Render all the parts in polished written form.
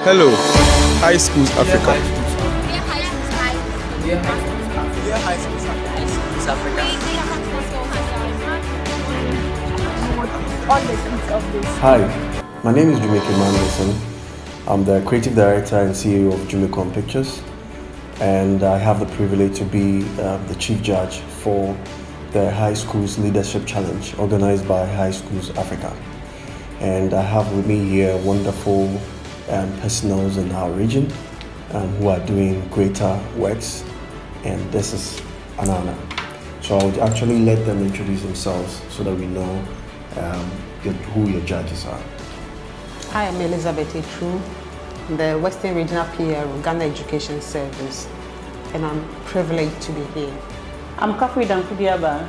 Hello, High Schools Africa. Hi, my name is Jumeke Mandelson. I'm the creative director and CEO of Jumecom Pictures, and I have the privilege to be the chief judge for the High Schools Leadership Challenge organized by High Schools Africa. And I have with me here wonderful personals in our region who are doing greater works, and this is an honor. So I'll actually let them introduce themselves so that we know who your judges are. Hi, I'm Elizabeth Etru, the Western Regional PR of Ghana Education Service, and I'm privileged to be here. I'm Kafri Dankudiaba,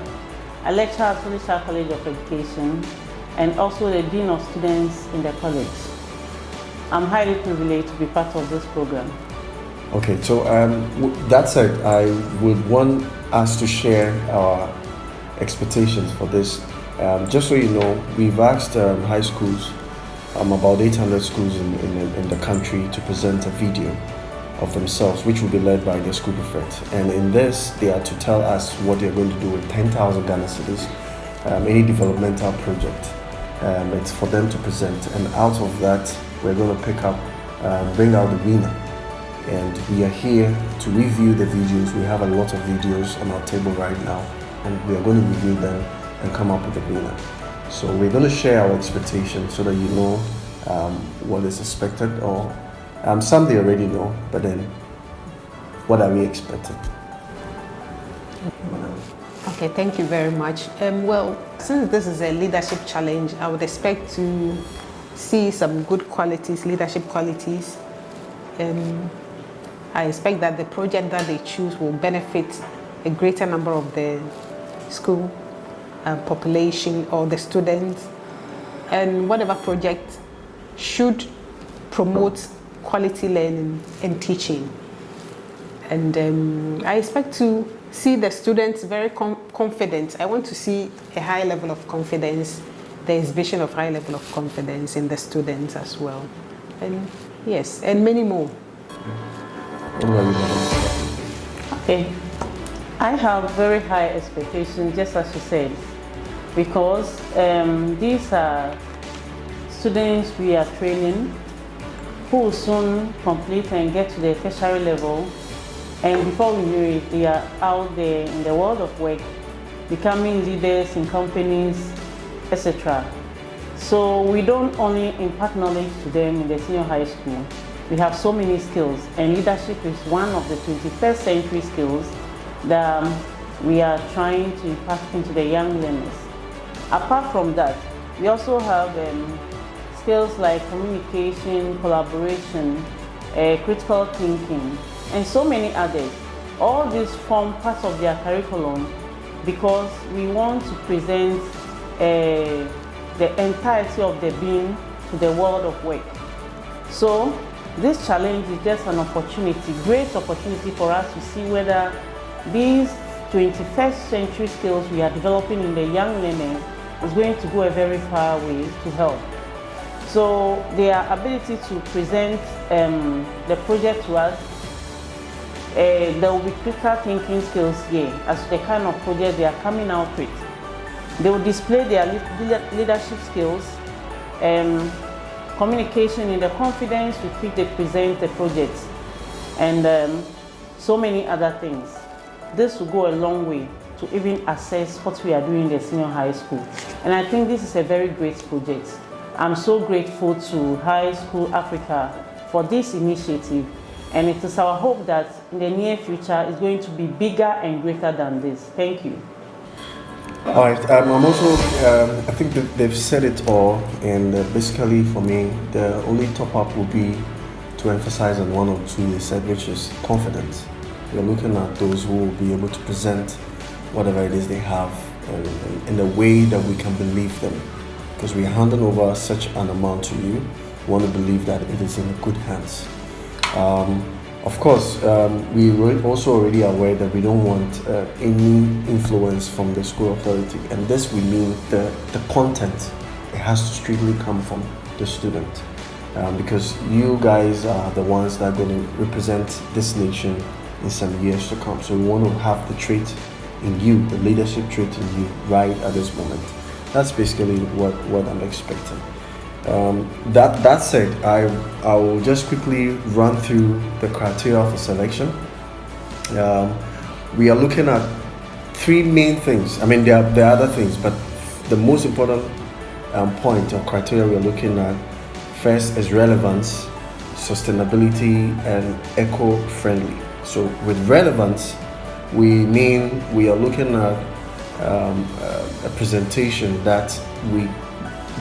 a lecturer at Solishar College of Education and also the Dean of Students in the college. I'm highly privileged to be part of this program. Okay, so that said, I would want us to share our expectations for this. Just so you know, we've asked high schools, about 800 schools in the country, to present a video of themselves, which will be led by the school prefect. And in this, they are to tell us what they're going to do with 10,000 Ghana cedis, any developmental project. It's for them to present. And out of that, we're going to pick up, bring out the winner. And we are here to review the videos. We have a lot of videos on our table right now, and we are going to review them and come up with a winner. So we're going to share our expectations so that you know what is expected, or some they already know, but then what are we expecting? Okay, thank you very much. Well, since this is a leadership challenge, I would expect to see some good qualities, leadership qualities. I expect that the project that they choose will benefit a greater number of the school population or the students, and whatever project should promote quality learning and teaching. And I expect to see the students very confident. I want to see a high level of confidence, the exhibition of high level of confidence in the students as well. And yes, and many more. Okay, I have very high expectations, just as you said, because these are students we are training who will soon complete and get to the tertiary level, and before we know it, they are out there in the world of work, becoming leaders in companies, etc. So we don't only impart knowledge to them in the senior high school. We have so many skills, and leadership is one of the 21st century skills that we are trying to impart into the young learners. Apart from that, we also have skills like communication, collaboration, critical thinking, and so many others. All these form parts of their curriculum because we want to present the entirety of the being to the world of work. So this challenge is just an opportunity, great opportunity for us to see whether these 21st century skills we are developing in the young learners is going to go a very far way to help. So their ability to present the project to us, there will be critical thinking skills here as to the kind of project they are coming out with. They will display their leadership skills, communication in the confidence with which they present the projects, and so many other things. This will go a long way to even assess what we are doing in the senior high school. And I think this is a very great project. I'm so grateful to High School Africa for this initiative, and it is our hope that in the near future it's going to be bigger and greater than this. Thank you. All right, I'm also, I think they've said it all, and basically for me, the only top up will be to emphasize on one or two they said, which is confidence. We're looking at those who will be able to present whatever it is they have in a way that we can believe them, because we are handing over such an amount to you. We want to believe that it is in good hands. Of course, we were also already aware that we don't want any influence from the school authority, and this we mean the content. It has to strictly come from the student. because you guys are the ones that are going to represent this nation in some years to come. So we want to have the trait in you, the leadership trait in you, right at this moment. That's basically what I'm expecting. That said, I will just quickly run through the criteria for selection. We are looking at three main things. I mean, there are other things, but the most important point or criteria we are looking at first is relevance, sustainability, and eco-friendly. So with relevance, we mean we are looking at a presentation that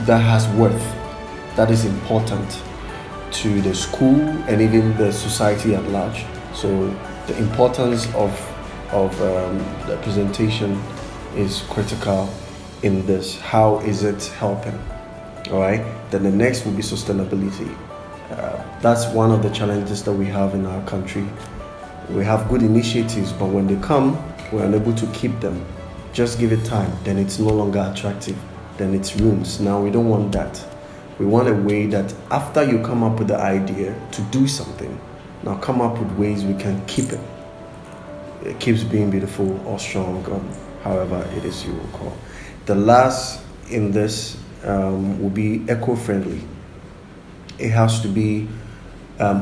has worth, that is important to the school and even the society at large. So the importance of the presentation is critical in this. How is it helping? All right. Then the next will be sustainability. That's one of the challenges that we have in our country. We have good initiatives, but when they come, we're unable to keep them. Just give it time, then it's no longer attractive, then it's ruins. Now we don't want that. We want a way that after you come up with the idea to do something, now come up with ways we can keep it. It keeps being beautiful or strong, or however it is you will call. The last in this will be eco-friendly. It has to be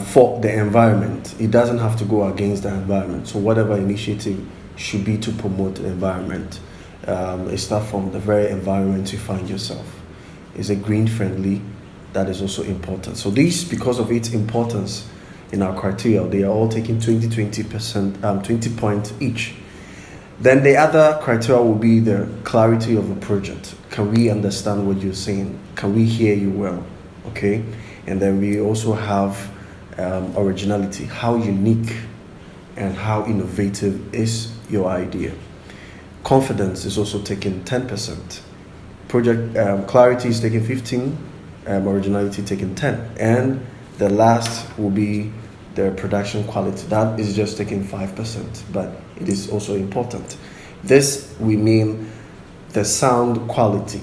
for the environment. It doesn't have to go against the environment. So whatever initiative should be to promote the environment. It starts from the very environment you find yourself. Is it green friendly? That is also important. So these, because of its importance in our criteria, they are all taking 20 points each. Then the other criteria will be the clarity of the project. Can we understand what you're saying? Can we hear you well? Okay. And then we also have originality. How unique and how innovative is your idea? Confidence is also taking 10%. Project clarity is taking 15, originality taking 10. And the last will be the production quality. That is just taking 5%, but it is also important. This, we mean the sound quality,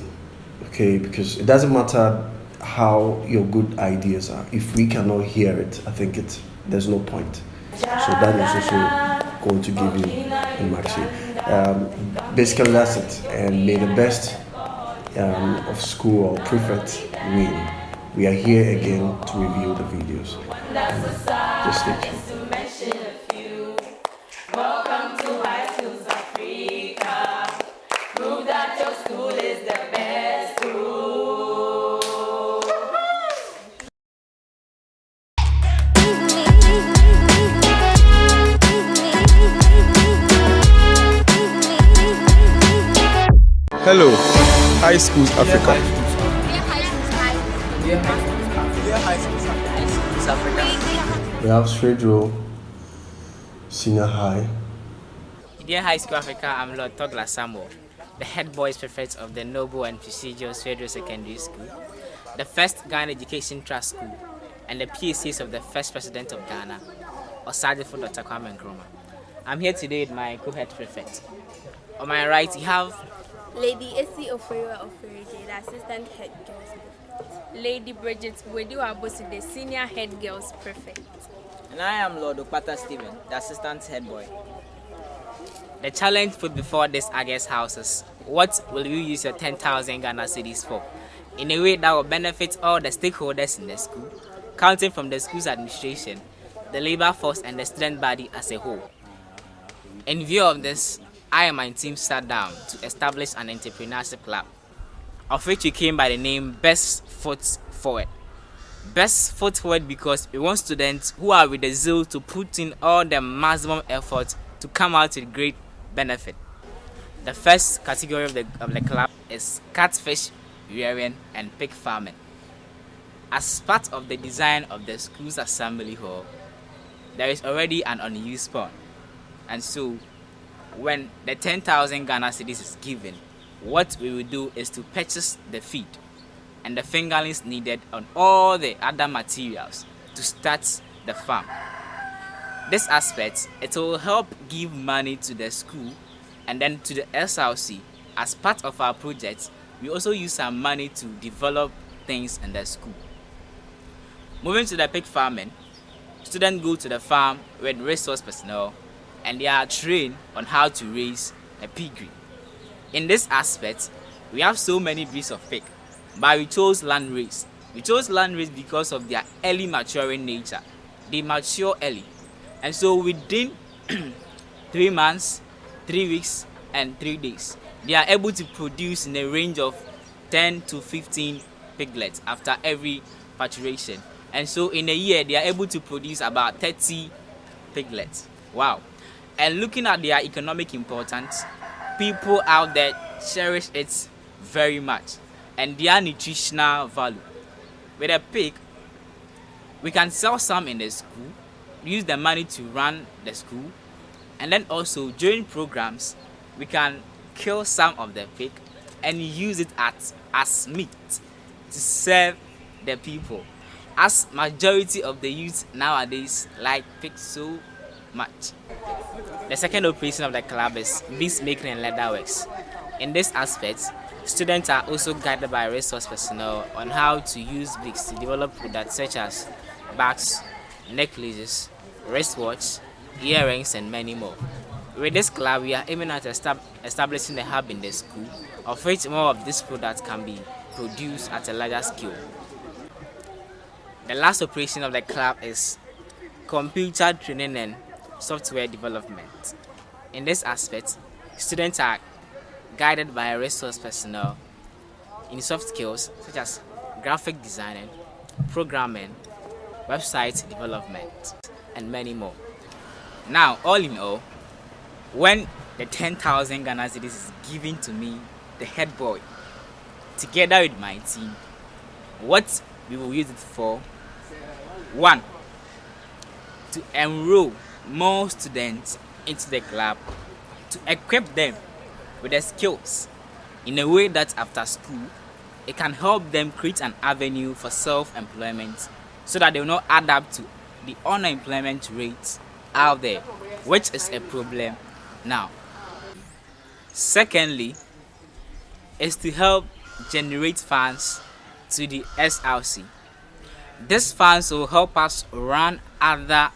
okay? Because it doesn't matter how your good ideas are. If we cannot hear it, I think there's no point. So that is also going to give you a maxi. Basically, that's it. And may the best of school or prefect win. We are here again to review the videos. Just stay tuned. Welcome to High Schools Africa. Prove that your school is the best school. Hello, High Schools Africa. We have straight row, senior high. Dear High School Africa, I'm Lord Togla Samuel, the head boys prefect of the Noble and Prestigious Federal Secondary School, the first Ghana Education Trust School, and the PACs of the first president of Ghana, Osadifo Dr. Kwame Nkrumah. I'm here today with my co-head prefect. On my right, you have Lady Esi Oferiwa Oferije, the assistant head girls prefect. Lady Bridget Wediwabosi, the senior head girls prefect. And I am Lord Opata Stephen, the assistant head boy. the challenge put before this August House is, what will you use your 10,000 Ghana cedis for? In a way that will benefit all the stakeholders in the school, counting from the school's administration, the labor force and the student body as a whole. In view of this, I and my team sat down to establish an entrepreneurship club, of which we came by the name Best Foot Forward. Best Foot Forward because we want students who are with the zeal to put in all the maximum effort to come out with great benefit. The first category of the club is catfish rearing and pig farming. As part of the design of the school's assembly hall, there is already an unused pond, and so when the 10,000 Ghana cedis is given, what we will do is to purchase the feed and the fingerlings needed on all the other materials to start the farm. This aspect, it will help give money to the school and then to the SRC. As part of our project, we also use some money to develop things in the school. Moving to the pig farming, students go to the farm with resource personnel and they are trained on how to raise a piggery. In this aspect, we have so many breeds of pig, but we chose landrace. We chose landrace because of their early maturing nature. They mature early, and so within 3 months, 3 weeks, and 3 days, they are able to produce in a range of 10 to 15 piglets after every maturation. And so in a year, they are able to produce about 30 piglets. Wow. And looking at their economic importance, people out there cherish it very much, and their nutritional value. With a pig, we can sell some in the school, use the money to run the school, and then also during programs, we can kill some of the pig and use it as meat to serve the people, as majority of the youth nowadays like pig so much. The second operation of the club is beads making and leather works. In this aspect, students are also guided by resource personnel on how to use beads to develop products such as bags, necklaces, wristwatch, earrings, and many more. With this club, we are aiming at establishing a hub in the school, of which more of these products can be produced at a larger scale. The last operation of the club is computer training and software development. In this aspect, students are guided by resource personnel in soft skills such as graphic designing, programming, website development, and many more. Now, all in all, when the 10,000 Ghana cedis is given to me, the head boy, together with my team, what we will use it for: 1, to enroll more students into the club, to equip them with the skills in a way that after school it can help them create an avenue for self-employment, so that they will not add up to the unemployment rate out there, which is a problem now. Secondly, is to help generate funds to the SRC. These funds will help us run other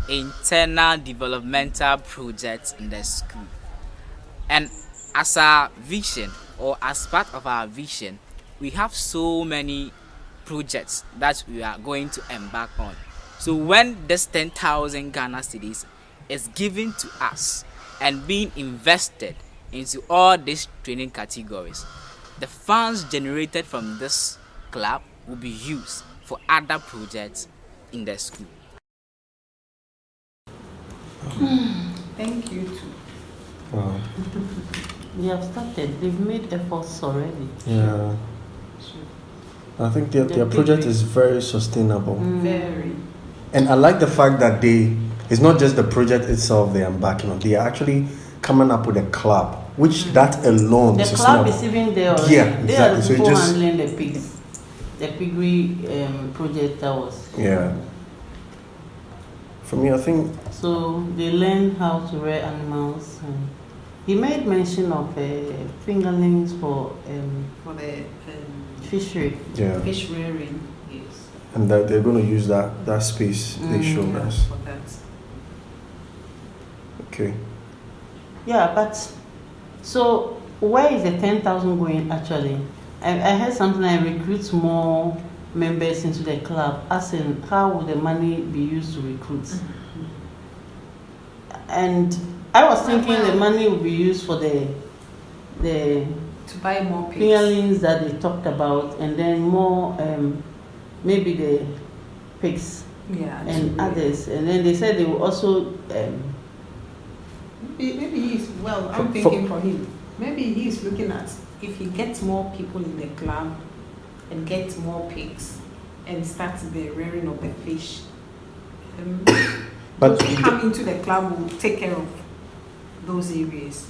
internal developmental projects in the school. And as our vision, or as part of our vision, we have so many projects that we are going to embark on. So when this 10,000 Ghana cedis is given to us and being invested into all these training categories, the funds generated from this club will be used for other projects in the school. Thank you too. Wow. They have started. They've made efforts already. Yeah. I think their project is very sustainable. Very. And I like the fact that it's not just the project itself they are embarking on. They are actually coming up with a club, which that alone The is club sustainable. is even there already. Yeah, They are exactly. the So it people just- handling the pigs. The piggery project that was. Yeah. For me, I think So they learn how to rear animals. And he made mention of fingerlings for For the fishery. yeah, fish rearing, yes. and that they're going to use that space they showed us. For that. Okay. Yeah, but so where is the 10,000 going actually? I heard something like recruit more members into the club. As in, how will the money be used to recruit? And I was thinking the money will be used for the To buy more pigs. fingerlings that they talked about, and then more maybe the pigs Yeah. and others. And then they said they will also Maybe he's, well, I'm For- thinking for him. Maybe he's looking at if he gets more people in the club and gets more pigs and starts the rearing of the fish. But Those who come into the club will take care of those areas.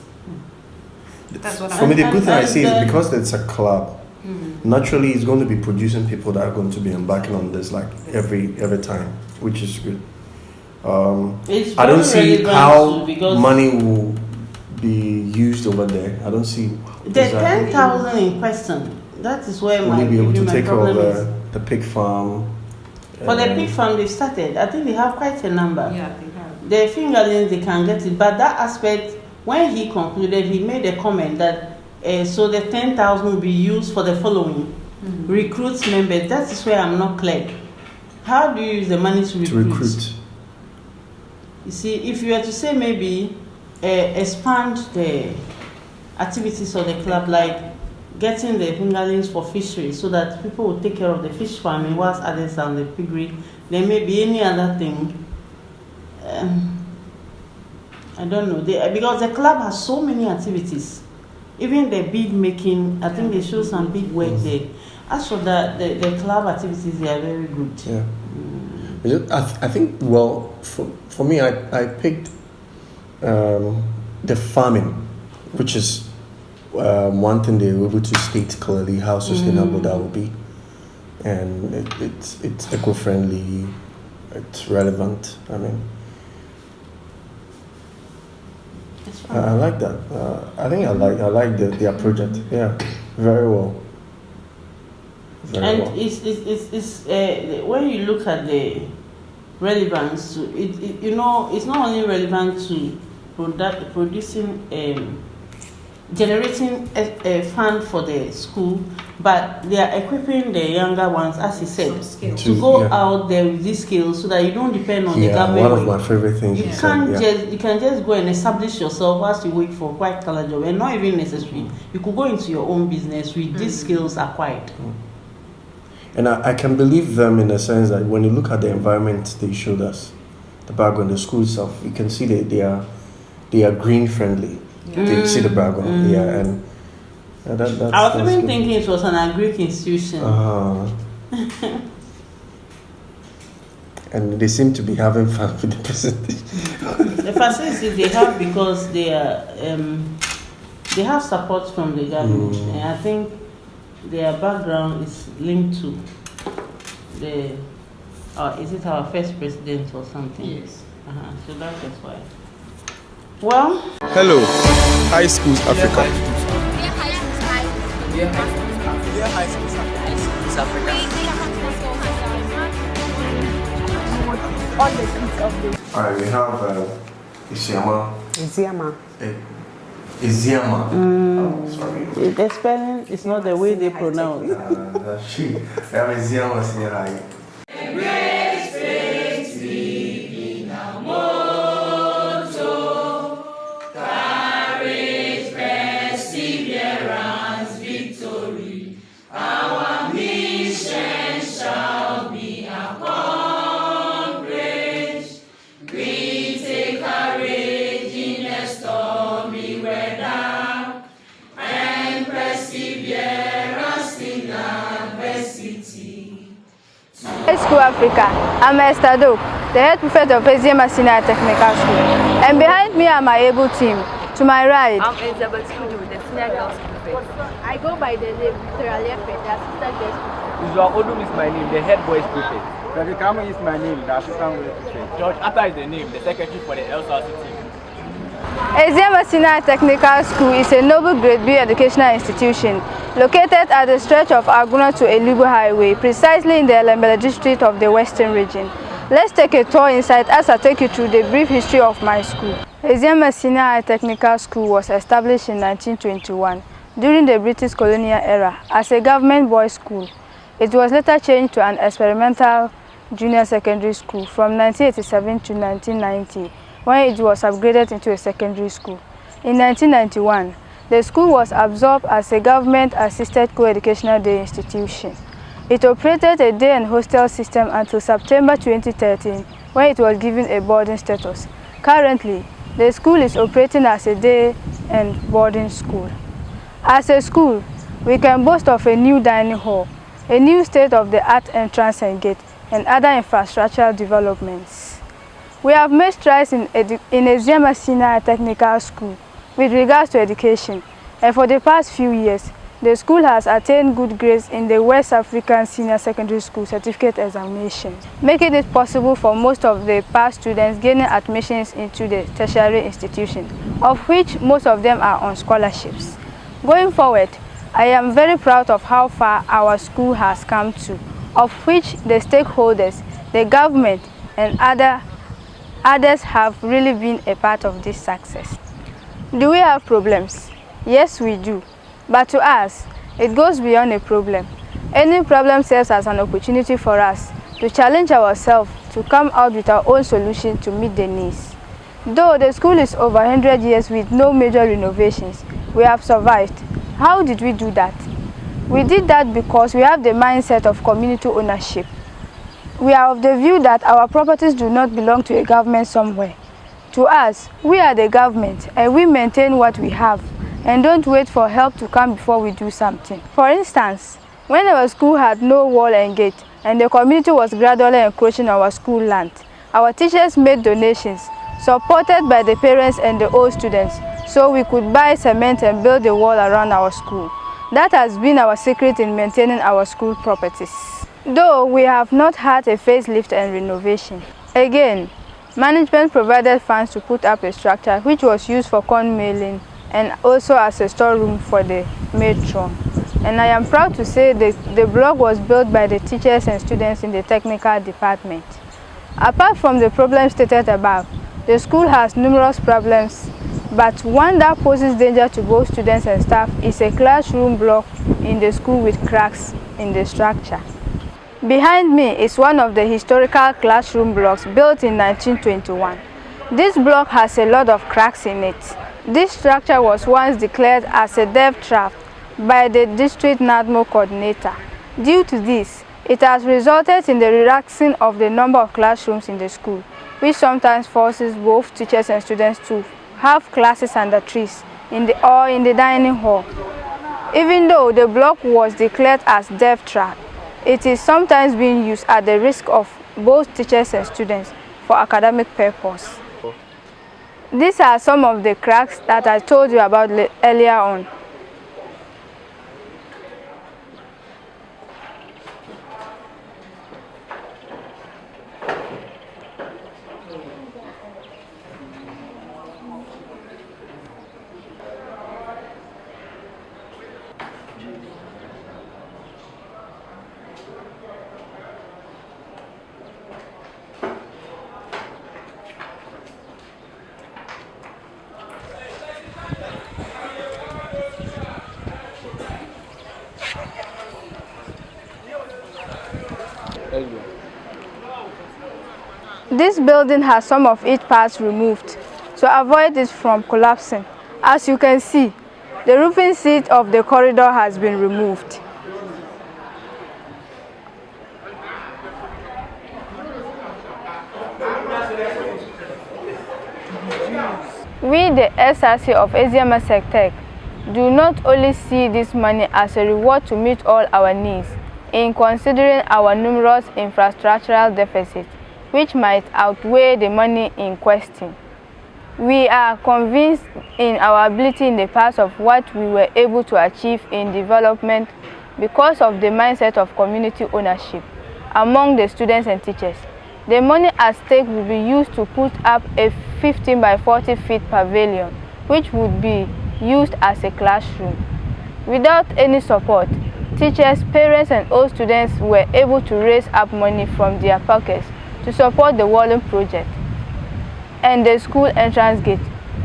That's what for me, the And- good thing I and see is then- because it's a club. Naturally, it's going to be producing people that are going to be embarking on this like every time, which is good. It's I don't very see relevant how because money will be used over there. I don't see the exactly. 10,000 in question. That is where Will my they be able to my take care of problem is. the pig farm, For the pig farm they started, I think they have quite a number. Yeah, they have. The fingerlings, they can get it. But that aspect, when he concluded, he made a comment that so the 10,000 will be used for the following. Recruit members. That is where I'm not clear. How do you use the money to recruit? You see, if you were to say maybe expand the activities of the club, like getting the fingerlings for fishery so that people will take care of the fish farming whilst others are on the piggery, there may be any other thing. I don't know. Because the club has so many activities. Even the bead making, I think they show some big work there. As for that, the club activities, they are very good. Yeah. I think, well, for me, I picked the farming, which is one thing they were able to state clearly how sustainable that will be. And it's eco-friendly, it's relevant. I mean, I like that. I think I like their project. Yeah, very well. And it's when you look at the relevance to it, you know, it's not only relevant to producing generating a fund for the school, but they are equipping the younger ones, as he said, to go out there with these skills so that you don't depend on the government. One of my favorite things. You can just go and establish yourself whilst you wait for white collar job, and not even necessary. You could go into your own business with these skills acquired. And I can believe them in the sense that when you look at the environment they showed us, the background, the school itself, you can see that they are green friendly. You see the background, and that's I was even thinking it was an agric institution. And they seem to be having fun with the presentation. The facilities they have because they have support from the government, and I think their background is linked to is it our first president or something? Yes. So that is why. Well. Hello, High Schools Africa. Alright, we have Isiama. Isiama. Sorry. The spelling is not the way they pronounce. That's she. We have Isiama saying hi. School Africa. I'm Esther Doak, the head prefect of Eziama Senior Technical School. And behind me are my able team. To my right, I'm Elizabeth Kudu, the senior girls prefect. I go by the name Victoria Lepe, the assistant girls prefect. Usual Odum is my name, the head boys prefect. Frederick Kamo is my name, the assistant boys prefect. George Atta is the name, the secretary for the LSRC team. Eziama Senior Technical School is a noble grade B educational institution located at the stretch of Aguna to Elugu Highway, precisely in the Elembele district of the Western region. Let's take a tour inside as I take you through the brief history of my school. Eziama Senior Technical School was established in 1921 during the British colonial era as a government boys' school. It was later changed to an experimental junior secondary school from 1987 to 1990. When it was upgraded into a secondary school. In 1991, the school was absorbed as a government-assisted co-educational day institution. It operated a day and hostel system until September 2013, when it was given a boarding status. Currently, the school is operating as a day and boarding school. As a school, we can boast of a new dining hall, a new state-of-the-art entrance and gate, and other infrastructural developments. We have made strides in Eziama Senior Technical School with regards to education, and for the past few years, the school has attained good grades in the West African Senior Secondary School Certificate Examinations, making it possible for most of the past students gaining admissions into the tertiary institution, of which most of them are on scholarships. Going forward, I am very proud of how far our school has come to, of which the stakeholders, the government, and others have really been a part of this success. Do we have problems? Yes, we do. But to us, it goes beyond a problem. Any problem serves as an opportunity for us to challenge ourselves to come out with our own solution to meet the needs. Though the school is over 100 years with no major renovations, we have survived. How did we do that? We did that because we have the mindset of community ownership. We are of the view that our properties do not belong to a government somewhere. To us, we are the government and we maintain what we have and don't wait for help to come before we do something. For instance, when our school had no wall and gate and the community was gradually encroaching our school land, our teachers made donations, supported by the parents and the old students, so we could buy cement and build a wall around our school. That has been our secret in maintaining our school properties. Though we have not had a facelift and renovation. Again, management provided funds to put up a structure which was used for corn milling and also as a storeroom for the matron. And I am proud to say that the block was built by the teachers and students in the technical department. Apart from the problems stated above, the school has numerous problems, but one that poses danger to both students and staff is a classroom block in the school with cracks in the structure. Behind me is one of the historical classroom blocks built in 1921. This block has a lot of cracks in it. This structure was once declared as a death trap by the district NADMO coordinator. Due to this, it has resulted in the reduction of the number of classrooms in the school, which sometimes forces both teachers and students to have classes under trees in the dining hall. Even though the block was declared as death trap, it is sometimes being used at the risk of both teachers and students for academic purpose. These are some of the cracks that I told you about earlier on. This building has some of its parts removed to avoid it from collapsing. As you can see, the roofing sheet of the corridor has been removed. We, the SRC of Eziama Sectec, do not only see this money as a reward to meet all our needs in considering our numerous infrastructural deficits, which might outweigh the money in question. We are convinced in our ability in the past of what we were able to achieve in development because of the mindset of community ownership among the students and teachers. The money at stake will be used to put up a 15 by 40 feet pavilion, which would be used as a classroom. Without any support, teachers, parents, and all students were able to raise up money from their pockets to support the walling project and the school entrance gate.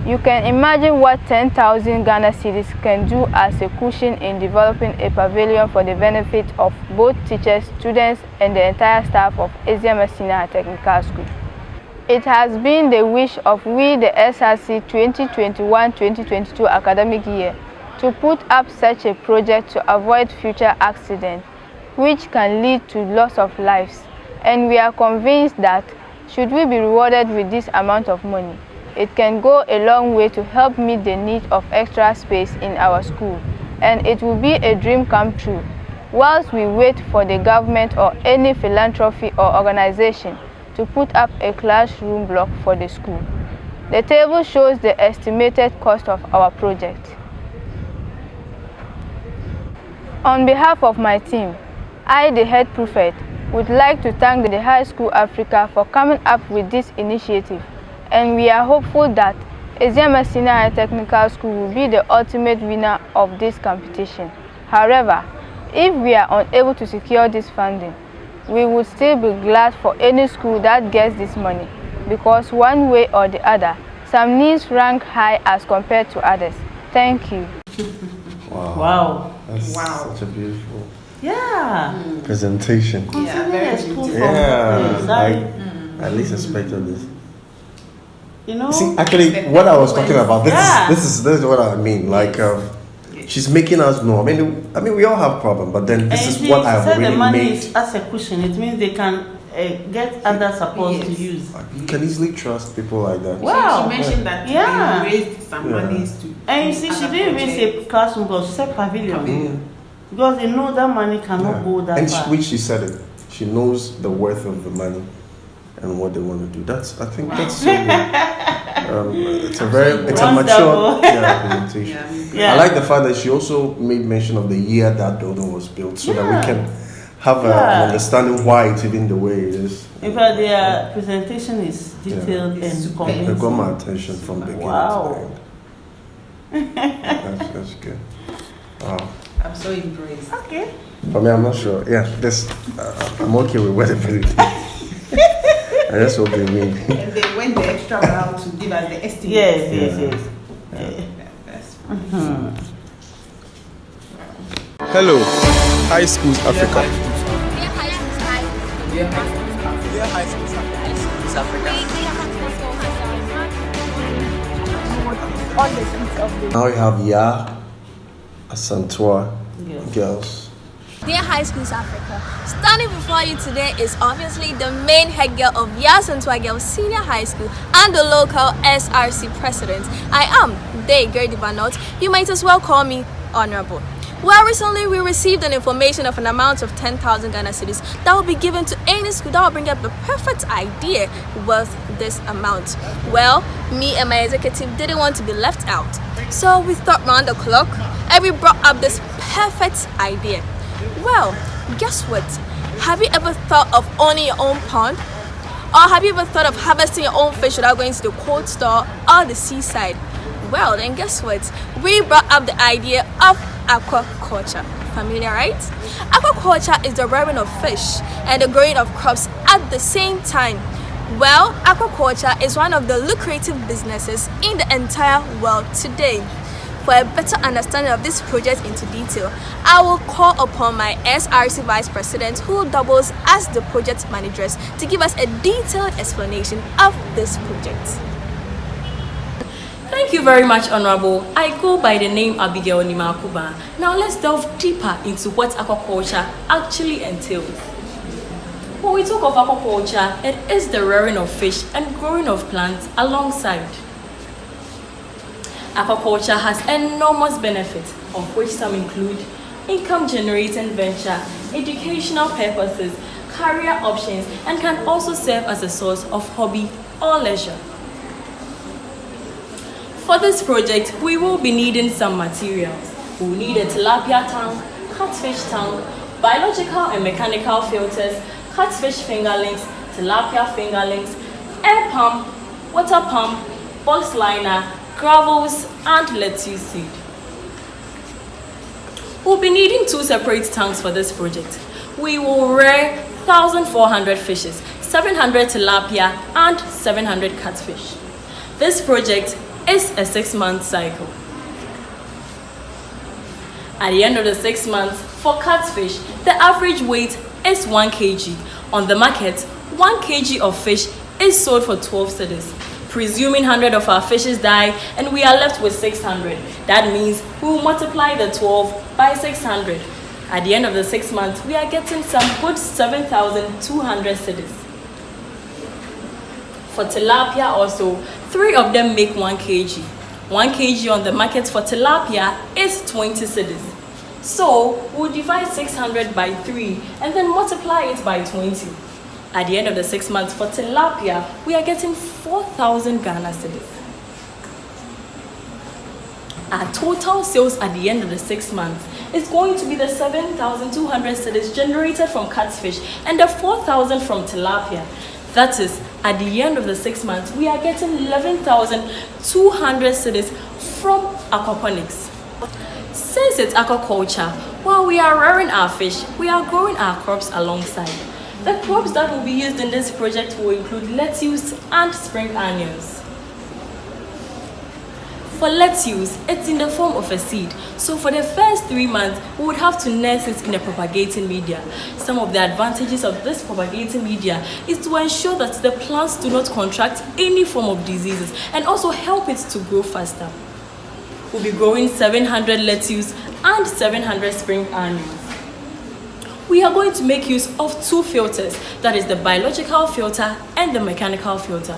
You can imagine what 10,000 Ghana cedis can do as a cushion in developing a pavilion for the benefit of both teachers, students, and the entire staff of Eziama Senior Technical School. It has been the wish of we, the SRC 2021-2022 academic year, to put up such a project to avoid future accidents, which can lead to loss of lives. And we are convinced that should we be rewarded with this amount of money, it can go a long way to help meet the need of extra space in our school, and it will be a dream come true whilst we wait for the government or any philanthropy or organization to put up a classroom block for the school. The table shows the estimated cost of our project. On behalf of my team, I, the head prefect, would like to thank the High School Africa for coming up with this initiative, and we are hopeful that Eziama Senior Technical School will be the ultimate winner of this competition. However, if we are unable to secure this funding, we would still be glad for any school that gets this money, because one way or the other, some needs rank high as compared to others. Thank you. Wow. That's such a beautiful presentation. Yeah, very beautiful. I at least expected this. You know, see, actually, what I was talking about, this is what I mean. Like, she's making us know. I mean, we all have problems, but then this is what I've really the money made. is as a cushion. It means they can get other support to use. You can easily trust people like that. Wow. She mentioned that they raised some monies to. And you see, she didn't even say classroom, but she said pavilion. Because they know that money cannot go that far. Which she said it. She knows the worth of the money and what they want to do. I think that's so good. It's a mature presentation. I like the fact that she also made mention of the year that building was built, so that we can have an understanding why it's even the way it is. In fact, their presentation is detailed and It convincing. got my attention from beginning to end. That's good. Wow. I'm so impressed. Okay. For me, I'm not sure. Yeah, I'm okay with whatever it is. I just hope they win. And they went the extra mile to give us the estimate. Yes. Hello, High Schools Africa. Now we have Asantua girls. Dear High Schools Africa, standing before you today is obviously the main head girl of Yasantua Girls Senior High School and the local SRC president. I am Day Grady Banot. You might as well call me Honorable. Well, recently we received an information of an amount of 10,000 Ghana cedis that will be given to any school that will bring up the perfect idea worth this amount. Well, me and my executive didn't want to be left out. So we thought round the clock and we brought up this perfect idea. Well, guess what? Have you ever thought of owning your own pond? Or have you ever thought of harvesting your own fish without going to the cold store or the seaside? Well, then guess what? We brought up the idea of aquaculture. Familiar, right? Aquaculture is the rearing of fish and the growing of crops at the same time. Well, aquaculture is one of the lucrative businesses in the entire world today. For a better understanding of this project into detail, I will call upon my SRC Vice President, who doubles as the project managers, to give us a detailed explanation of this project. Thank you very much, Honorable. I go by the name Abigail Nimakuba. Now let's delve deeper into what aquaculture actually entails. When we talk of aquaculture, it is the rearing of fish and growing of plants alongside. Aquaculture has enormous benefits, of which some include income generating venture, educational purposes, career options, and can also serve as a source of hobby or leisure. For this project, we will be needing some materials. We will need a tilapia tank, catfish tank, biological and mechanical filters, catfish fingerlings, tilapia fingerlings, air pump, water pump, box liner, gravels, and lettuce seed. We'll be needing 2 separate tanks for this project. We will rear 1,400 fishes, 700 tilapia, and 700 catfish. This project is a 6-month cycle. At the end of the 6 months, for catfish, the average weight is 1 kg. On the market, 1 kg of fish is sold for 12 cedis. Presuming 100 of our fishes die and we are left with 600, that means we will multiply the 12 by 600. At the end of the 6 months, we are getting some good 7,200 cedis. For tilapia also, 3 of them make 1 kg. 1 kg on the market for tilapia is 20 cedis. So we'll divide 600 by 3 and then multiply it by 20. At the end of the 6 months for tilapia, we are getting 4,000 Ghana cedis. Our total sales at the end of the 6 months is going to be the 7,200 cedis generated from catfish and the 4,000 from tilapia. That is, at the end of the 6 months, we are getting 11,200 cedis from aquaponics. Since it's aquaculture, while we are rearing our fish, we are growing our crops alongside. The crops that will be used in this project will include lettuce and spring onions. For lettuce, it's in the form of a seed. So for the first 3 months, we would have to nurse it in a propagating media. Some of the advantages of this propagating media is to ensure that the plants do not contract any form of diseases and also help it to grow faster. We'll be growing 700 lettuce and 700 spring onions. We are going to make use of 2 filters, that is the biological filter and the mechanical filter.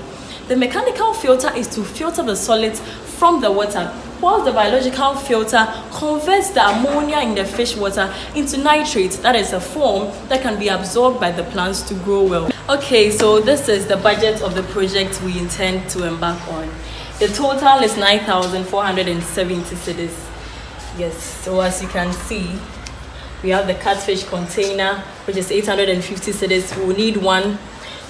The mechanical filter is to filter the solids from the water, while the biological filter converts the ammonia in the fish water into nitrate, that is a form that can be absorbed by the plants to grow well. Okay, so this is the budget of the project we intend to embark on. The total is 9,470 cedis. Yes, so as you can see, we have the catfish container, which is 850 cedis. We'll need 1.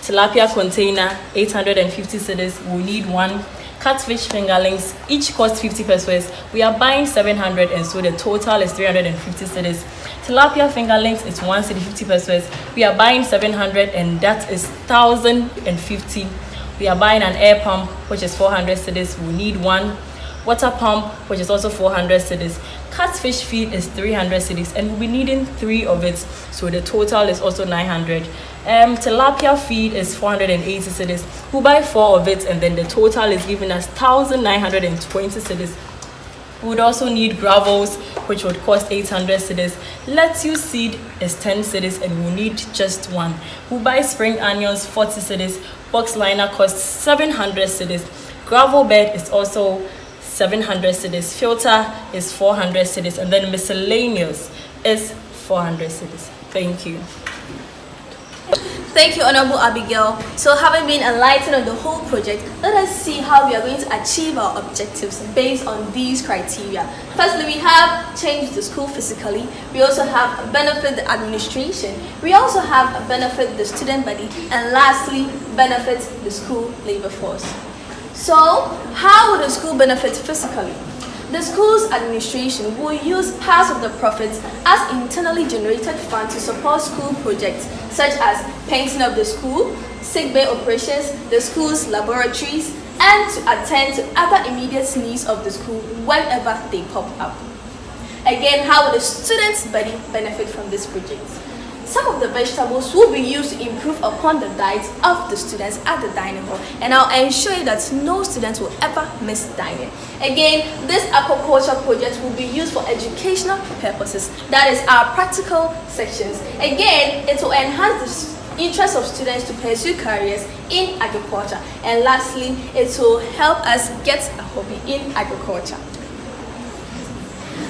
Tilapia container, 850 cedis. We'll need 1. Catfish fingerlings, each cost 50 pesos. We are buying 700, and so the total is 350 cedis. Tilapia fingerlings is 150 pesos. We are buying 700, and that is 1,050. We are buying an air pump, which is 400 cedis. We need 1. Water pump, which is also 400 cedis. Catfish feed is 300 cedis, and we'll be needing 3 of it, so the total is also 900. Tilapia feed is 480 cedis. We'll buy 4 of it, and then the total is giving us 1,920 cedis. We would also need gravels, which would cost 800 cedis. Lettuce seed is 10 cedis, and we'll need just 1. We'll buy spring onions, 40 cedis. Box liner costs 700 cedis. Gravel bed is also 700 cedis. Filter is 400 cedis, and then miscellaneous is 400 cedis. Thank you. Thank you, Honorable Abigail. So having been enlightened on the whole project, let us see how we are going to achieve our objectives based on these criteria. Firstly, we have changed the school physically. We also have benefit the administration. We also have benefit the student body. And lastly, benefit the school labor force. So, how will the school benefit physically? The school's administration will use parts of the profits as internally generated funds to support school projects such as painting of the school, sick bay operations, the school's laboratories, and to attend to other immediate needs of the school whenever they pop up. Again, how will the students' body benefit from this project? Some of the vegetables will be used to improve upon the diet of the students at the dining hall, and I'll ensure you that no students will ever miss dining. Again, this aquaculture project will be used for educational purposes. That is our practical sections. Again, it will enhance the interest of students to pursue careers in agriculture. And lastly, it will help us get a hobby in agriculture.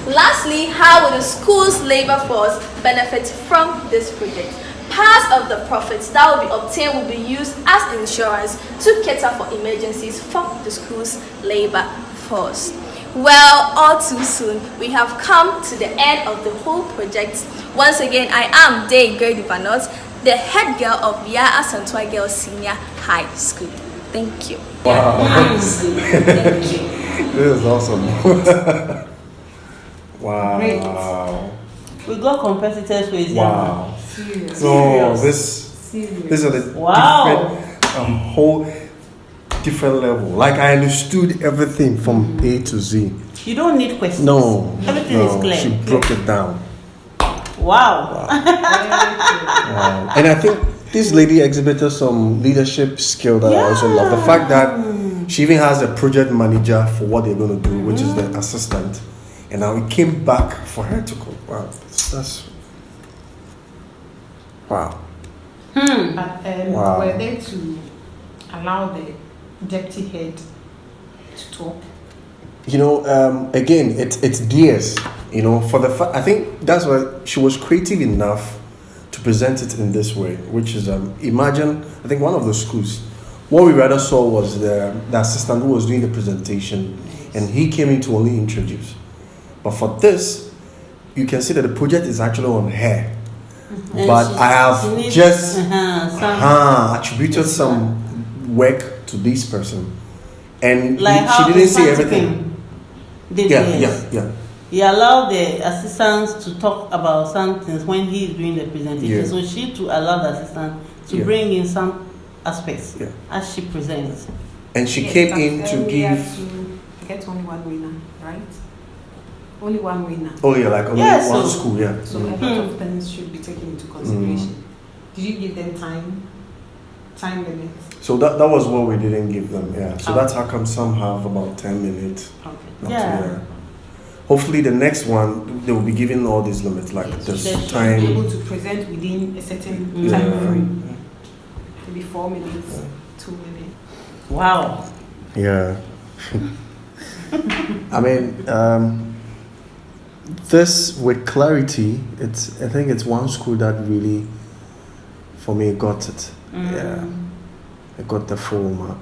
Lastly, how will the school's labor force benefit from this project? Parts of the profits that will be obtained will be used as insurance to cater for emergencies for the school's labor force. Well, all too soon, we have come to the end of the whole project. Once again, I am Deliberation, the head girl of Yaya Asantewaa Girls Senior High School. Thank you. Wow. Thank you. This is awesome. Wow. Great. We got competitors with wow. Serious. No, Serious. this is a different, whole different level. Like I understood everything from A to Z. You don't need questions. No. Everything is clear. She broke it down. Wow. Wow. And I think this lady exhibited some leadership skill that I also love. The fact that she even has a project manager for what they're going to do, which is the assistant. And now it came back for her to go. Wow, that's wow. But Wow. were they to allow the deputy head to talk? You know, again, it's theirs. You know, for the I think that's why she was creative enough to present it in this way, which is imagine. I think one of the schools. What we rather saw was the assistant who was doing the presentation, and he came in to only introduce. But for this, you can see that the project is actually on her. But I have just attributed some work to this person. And like she didn't say everything. Yeah. he allowed the assistants to talk about some things when he is doing the presentation. Yeah. So she to allow the assistant to bring in some aspects as she presents. And she came in to give. To get only one winner, right? Only one winner. Oh yeah, like only one school, yeah. So a lot of things should be taken into consideration. Did you give them time limits? So that was what we didn't give them, yeah. So that's how come some have about 10 minutes. Okay. Yeah. Hopefully the next one they will be given all these limits, like this time. Be able to present within a certain time frame. Maybe 4 minutes, 2 minutes. Wow. Yeah. I mean, this with clarity, I think it's one school that really, for me, got it. Yeah. I got the full map.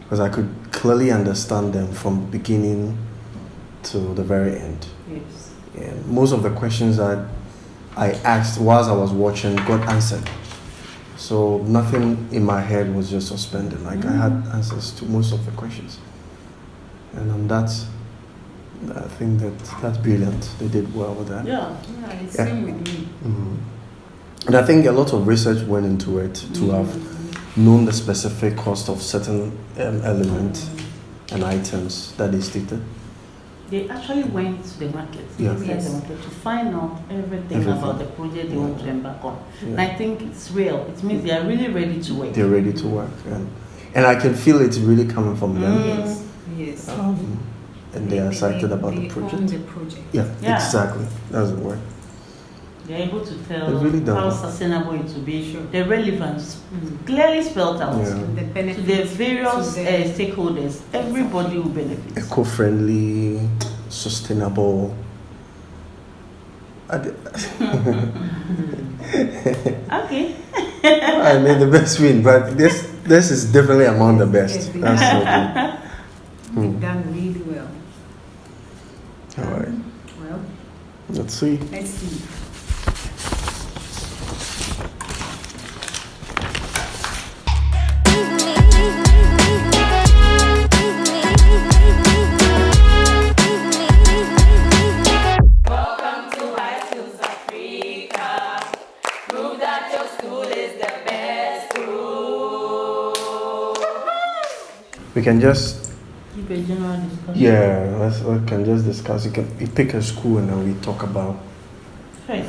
Because I could clearly understand them from beginning to the very end. Yes. Yeah. Most of the questions that I asked whilst I was watching got answered. So nothing in my head was just suspended. Like I had answers to most of the questions. And I think that's brilliant. They did well with that. Yeah, it's same with me. And I think a lot of research went into it to have known the specific cost of certain elements and items that they stated. They actually went to the market, Yeah. the market to find out everything about the project they want to embark on. Yeah. And I think it's real. It means they are really ready to work. They're ready to work. And I can feel it really coming from them. Yes. And they are excited about the project. Own the project. Yeah, exactly. That's the word. They're able to tell really how done. sustainable it will be. The relevance clearly spelled out Yeah. The to benefits the various to the- stakeholders. Everybody will benefit. Eco-friendly, sustainable. Okay. I made the best win, but this is definitely among the best. That's so good. You've done really well. All right. Well, Let's see. let's see. Welcome to High Schools Africa. Prove that your school is the best school. We can just Keep a general discussion. we can just discuss. You pick a school and then we talk about. Right.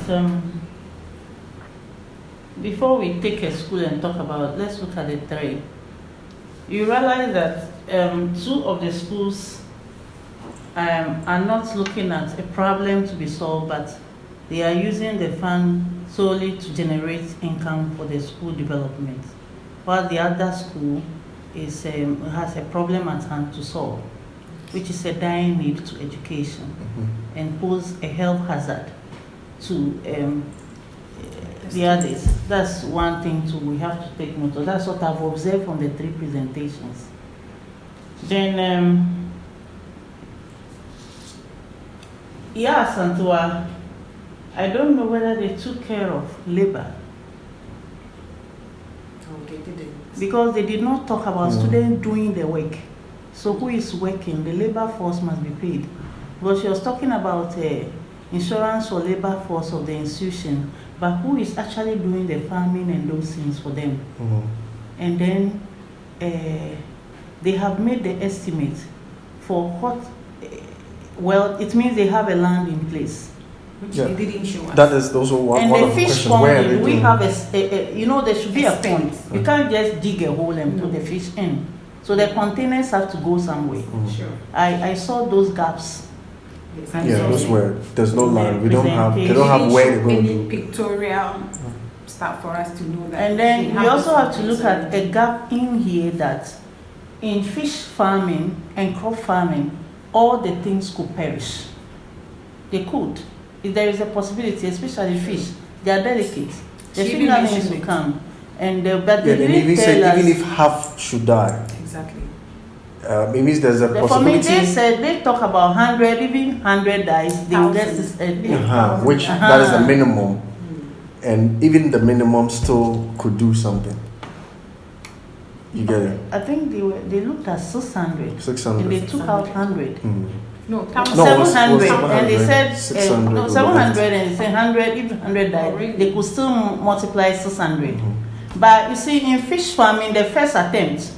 Before we take a school and talk about, let's look at the three. You realize that two of the schools are not looking at a problem to be solved, but they are using the fund solely to generate income for the school development, while the other school is has a problem at hand to solve, which is a dying need to education and pose a health hazard to the others. That's one thing too we have to take note of. That's what I've observed from the three presentations. Then Santua, I don't know whether they took care of labor. Oh, they didn't. Because they did not talk about students doing the work. So who is working? The labor force must be paid. But she was talking about insurance or labor force of the institution, but who is actually doing the farming and those things for them? And then they have made the estimate for what, well, it means they have a land in place. Which they didn't show us. That is also one And of the the fish questions. Where are they pond, we doing? have there should be a pond. You can't just dig a hole and put the fish in. So the containers have to go somewhere. Sure. I saw those gaps. Yes, Yeah, those where there's no land. They don't have where they're going to any do. pictorial stuff for us to know that. And then we also have to look at a gap in here that in fish farming and crop farming, all the things could perish. They could. If there is a possibility, especially fish, they are delicate. The She even fingerlings mentioned will it. come. And but they Yeah, then didn't even tell said us. even if half should die, Exactly. it means there's a For me, possibility. they said they talk about 100, even 100 dies. They will get this. Which that is the minimum, and even the minimum still could do something. You get it? I think they looked at 600. 600. And they took out 100. No, No, it was 700, and they 700, said 600 no, would 700 and they said 100. If 100 died, they could still multiply 600. But you see, in fish farming, the first attempt,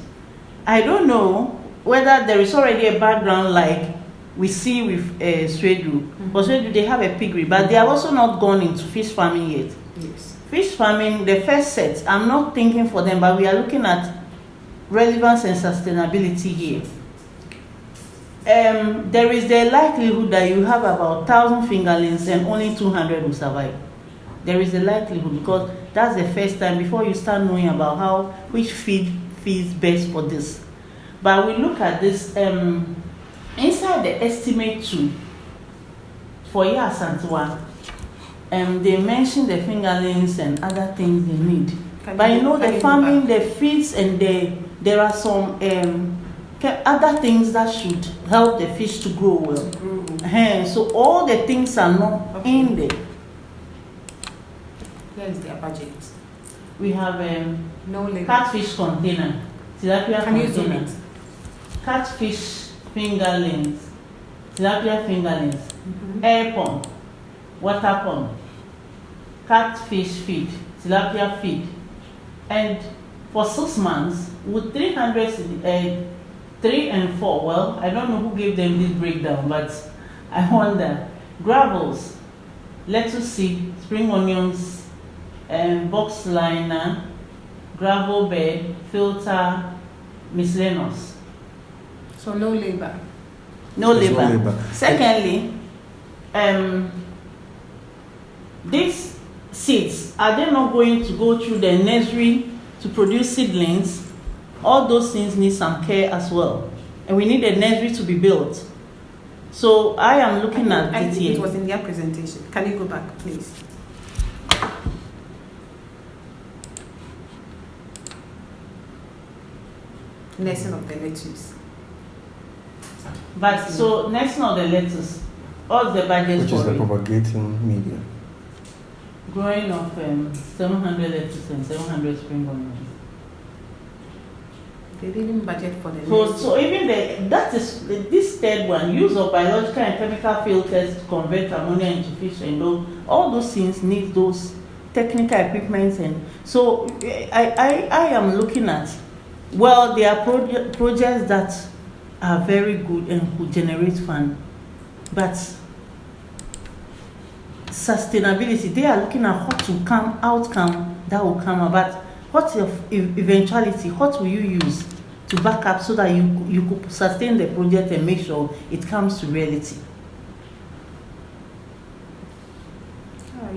I don't know whether there is already a background like we see with Swedu. But Swedu, they have a piggery, but they have also not gone into fish farming yet. Yes. Fish farming, the first set, I'm not thinking for them, but we are looking at relevance and sustainability here. There is the likelihood that you have about 1,000 fingerlings and only 200 will survive. There is a likelihood because that's the first time before you start knowing about which feed feeds best for this. But we look at this inside the estimate too for Yasantua. They mention the fingerlings and other things they need. But you know the farming, the feeds, and there are some other things that should help the fish to grow well. So all the things are not in there. Here is their budget. We have no labor. Catfish container, tilapia Can you zoom container, it? catfish fingerlings, tilapia fingerlings, air pond, water pond, catfish feed, tilapia feed, and for 6 months with 300, 3 and 4. Well, I don't know who gave them this breakdown, but I wonder. Gravels, lettuce seed, spring onions, box liner, gravel bed, filter, miscellaneous. So no labor. No There's labor. no labor. Secondly, these seeds, are they not going to go through the nursery to produce seedlings? All those things need some care as well. And we need a nursery to be built. So I am looking at I it think here. it was in their presentation. Can you go back, please? Nursing of the lettuce. But so nursing of the lettuce, what's the budget Which is for the it? propagating media. Growing of 700 lettuce and 700 spring onions. They didn't budget for the So even this third one, use of biological and chemical filters to convert ammonia into fish and all those things need those technical equipment. And so I am looking at, well, there are projects that are very good and could generate fund, but sustainability, they are looking at what will come outcome that will come about. What eventuality, what will you use to back up so that you could sustain the project and make sure it comes to reality?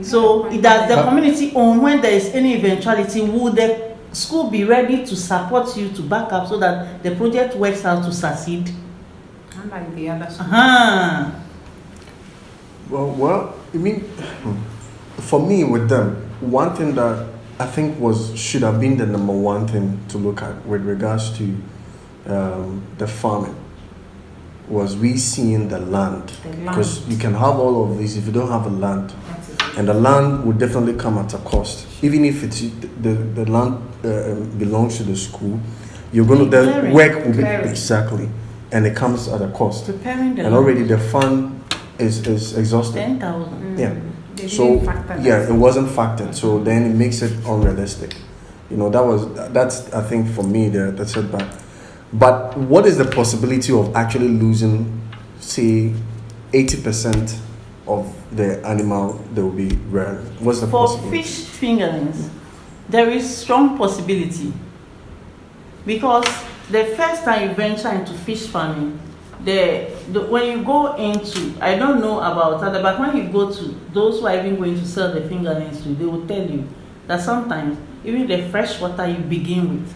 So does the community own, when there is any eventuality, will the school be ready to support you to back up so that the project works out to succeed? Unlike the other schools. Well, I mean, for me with them, one thing that I think should have been the number one thing to look at with regards to the farming was we seeing the land, because you can have all of these if you don't have a land, and the land would definitely come at a cost. Even if it's the land belongs to the school, you're going to the work will be exactly, and it comes at a cost. Preparing the and land. already the fund is exhausted. 10,000. Yeah. So yeah, it wasn't factored. So then it makes it unrealistic. You know, that's I think for me the setback. But what is the possibility of actually losing, say, 80% of the animal that will be rare? What's the For possibility? fish fingerlings, there is strong possibility, because the first time you venture into fish farming, when you go into, I don't know about other, but when you go to those who are even going to sell the fingerlings to, they will tell you that sometimes even the fresh water you begin with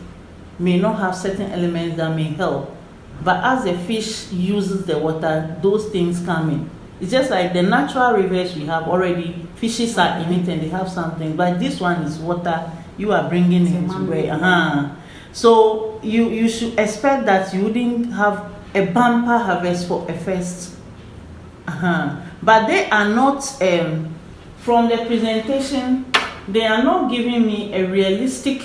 may not have certain elements that may help, but as the fish uses the water, those things come in. It's just like the natural rivers we have already, fishes are in it and they have something, but this one is water you are bringing into where. So you should expect that you wouldn't have a bumper harvest for a first. But they are not, from the presentation, they are not giving me a realistic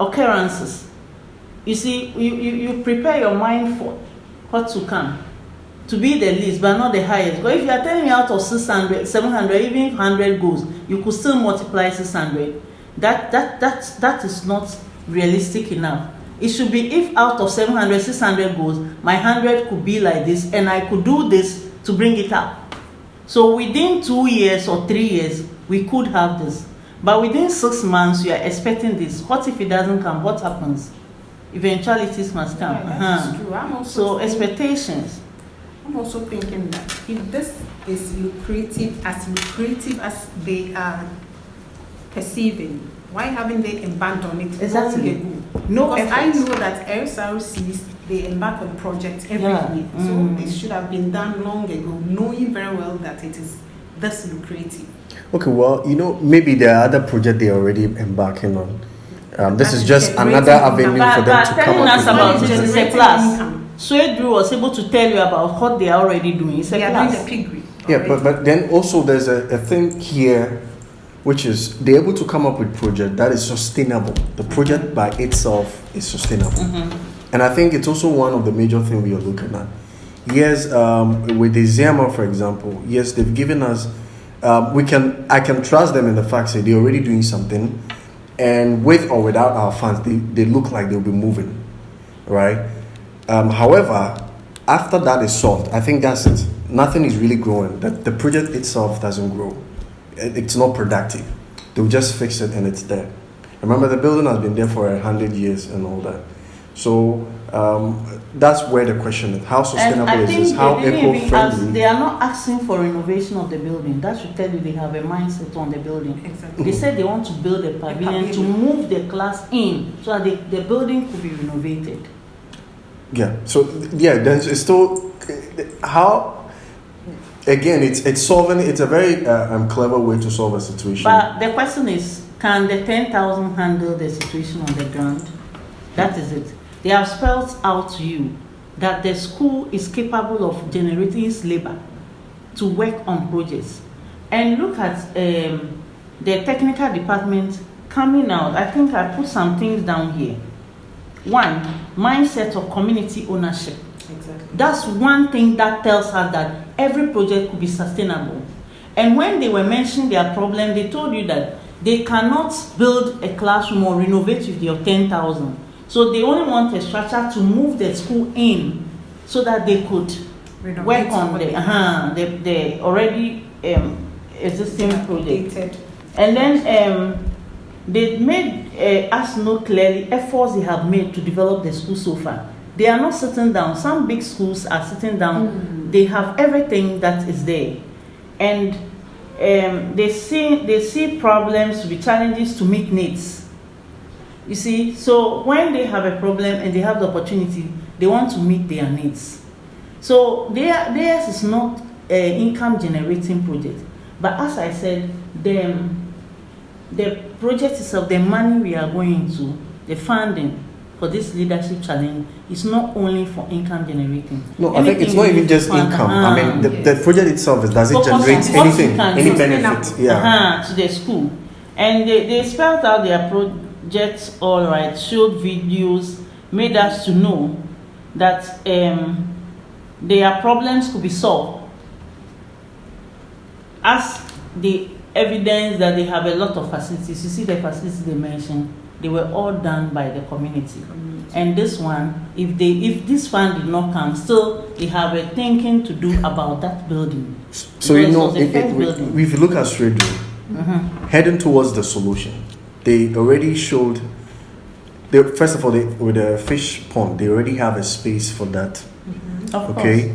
occurrences. You see, you prepare your mind for what to come. to be the least, but not the highest. But if you are telling me out of 600, 700, even if 100 goes, you could still multiply 600. That is not realistic enough. It should be if out of 700, 600 goes, my 100 could be like this, and I could do this to bring it up. So within 2 years or 3 years, we could have this. But within 6 months, you are expecting this. What if it doesn't come? What happens? Eventualities must come. Yeah, that's true. I'm also Expectations. I'm also thinking that if this is lucrative as they are perceiving, why haven't they embarked on it long ago? No, because I know that SRCs, they embark on projects every year. So this should have been done long ago, knowing very well that it is this lucrative. Okay, well, maybe there are other projects they are already embarking on. This is just another avenue for them to come up with. About it is a class. Swedru was able to tell you about what they are already doing. It's a class. Yeah, but then also there's a thing here, which is they're able to come up with project that is sustainable. The project by itself is sustainable. And I think it's also one of the major things we are looking at. Yes, with the ZMA, for example, yes, they've given us, I can trust them in the fact that they're already doing something, and with or without our funds, they look like they'll be moving, right? However, after that is solved, I think that's it. Nothing is really growing. The project itself doesn't grow. It's not productive. They'll just fix it and it's there. Remember, the building has been there for 100 years and all that. So that's where the question is: how sustainable is this? How eco-friendly? They are not asking for renovation of the building. That should tell you they have a mindset on the building. Exactly. They said they want to build a pavilion to move the class in, so that the building could be renovated. Yeah. So then it's still how. Again, it's solving. It's a very clever way to solve a situation. But the question is, can the 10,000 handle the situation on the ground? That is it. They have spelled out to you that the school is capable of generating its labor to work on projects. And look at the technical department coming out. I think I put some things down here. One, mindset of community ownership. Exactly. That's one thing that tells us that every project could be sustainable. And when they were mentioning their problem, they told you that they cannot build a classroom or renovate with your 10,000. So they only want a structure to move the school in so that they could work on the already existing project. And then they made us know clearly efforts they have made to develop the school so far. They are not sitting down. Some big schools are sitting down. They have everything that is there. And they see problems to be challenges to meet needs. You see, so when they have a problem and they have the opportunity, they want to meet their needs. So theirs is not an income generating project. But as I said, the project itself, the money we are going to, the funding for this leadership challenge is not only for income generating. No, I think it's not even just income. I mean, the project itself, does it generate anything, any benefit? To the school. And they spelled out their projects all right, showed videos, made us to know that their problems could be solved. As the evidence that they have a lot of facilities. You see the facilities they mentioned, they were all done by the community. And this one, if this fund did not come, still they have a thinking to do about that building. So if you look at Swedru, heading towards the solution, they already showed. First of all, with the fish pond, they already have a space for that. Of course.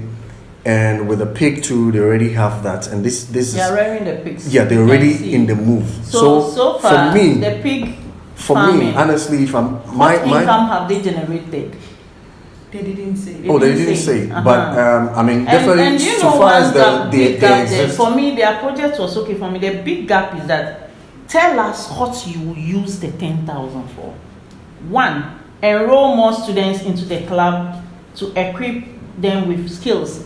And with the pig too, they already have that. And this is. They are rearing the pigs. Yeah, they're already in the move. So far, for me, the pig. For farming, me, honestly, if I'm what income have they generated? They didn't say. They didn't say. But I mean, definitely. And you know, for me, their project was okay for me. The big gap is that tell us what you will use the 10,000 for. One, enroll more students into the club to equip them with skills.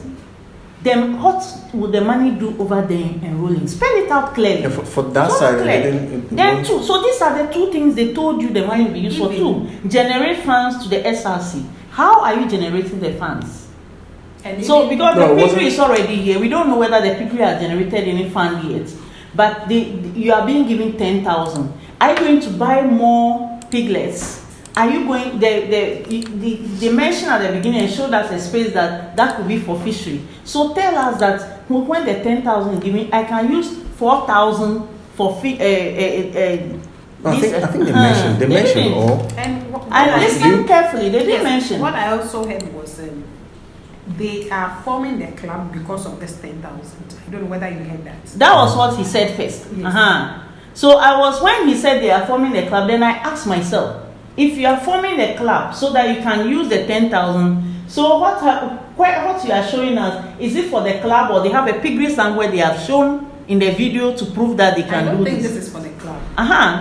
Then what would the money do over there enrolling? Spell it out clearly. Yeah, for that side, then two. So these are the two things they told you the money will be used for. Two, generate funds to the SRC. How are you generating the funds? So because the piggery is already here, we don't know whether the piggery has generated any fund yet. But you are being given 10,000. Are you going to buy more piglets? Are you going? They mentioned at the beginning and showed us a space that could be for fishery. So tell us that when the 10,000 is given, I can use 4,000 for I think they mentioned all. And listen carefully. They didn't mention. What I also heard was they are forming the club because of this 10,000. I don't know whether you heard that. That was what he said first. Yes. So when he said they are forming the club, then I asked myself, if you are forming the club so that you can use the 10,000, so what you are showing us, is it for the club or they have a piggery somewhere they have shown in the video to prove that they can do this? I don't think this is for the club.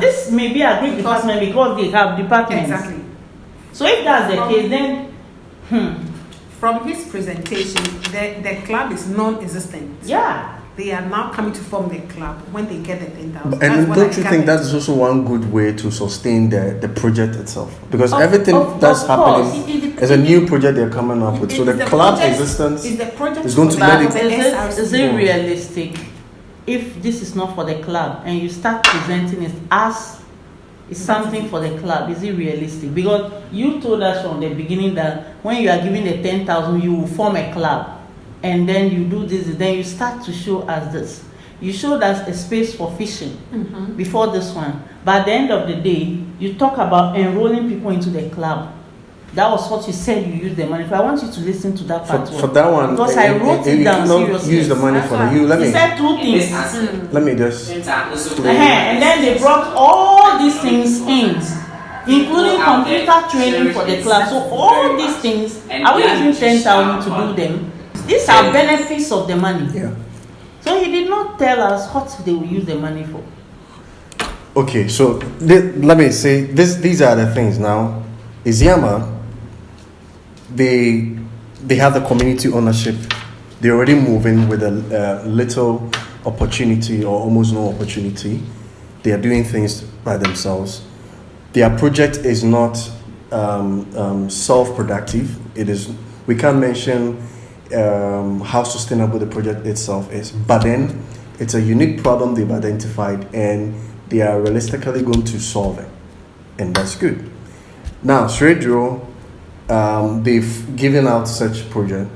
This may be a Greek department because they have departments. Exactly. So if that's the case, then from his presentation, the club is non-existent. Yeah. They are now coming to form the club when they get the 10,000. And don't you think that is also one good way to sustain the project itself? Because everything that's happening is a new project they're coming up with. So the club existence is going to let it. Is it realistic if this is not for the club and you start presenting it as it's something for the club? Is it realistic? Because you told us from the beginning that when you are giving the 10,000, you will form a club. And then you do this, then you start to show us this. You showed us a space for fishing before this one. But at the end of the day, you talk about enrolling people into the club. That was what you said you used the money for. I want you to listen to that part. For that one, because I wrote it down seriously. Use the money for you. He said two things. Let me just. And then they brought all these things in, including computer training for the club. So all these things, are we using 10,000 to do them? These are benefits of the money. Yeah. So he did not tell us what they will use the money for. Okay, so let me say these are the things now. Isiama, they have the community ownership. They're already moving with a little opportunity or almost no opportunity. They are doing things by themselves. Their project is not self-productive. It is. We can't mention how sustainable the project itself is, but then it's a unique problem they've identified and they are realistically going to solve it, and that's good. Now, Sredro, they've given out such project.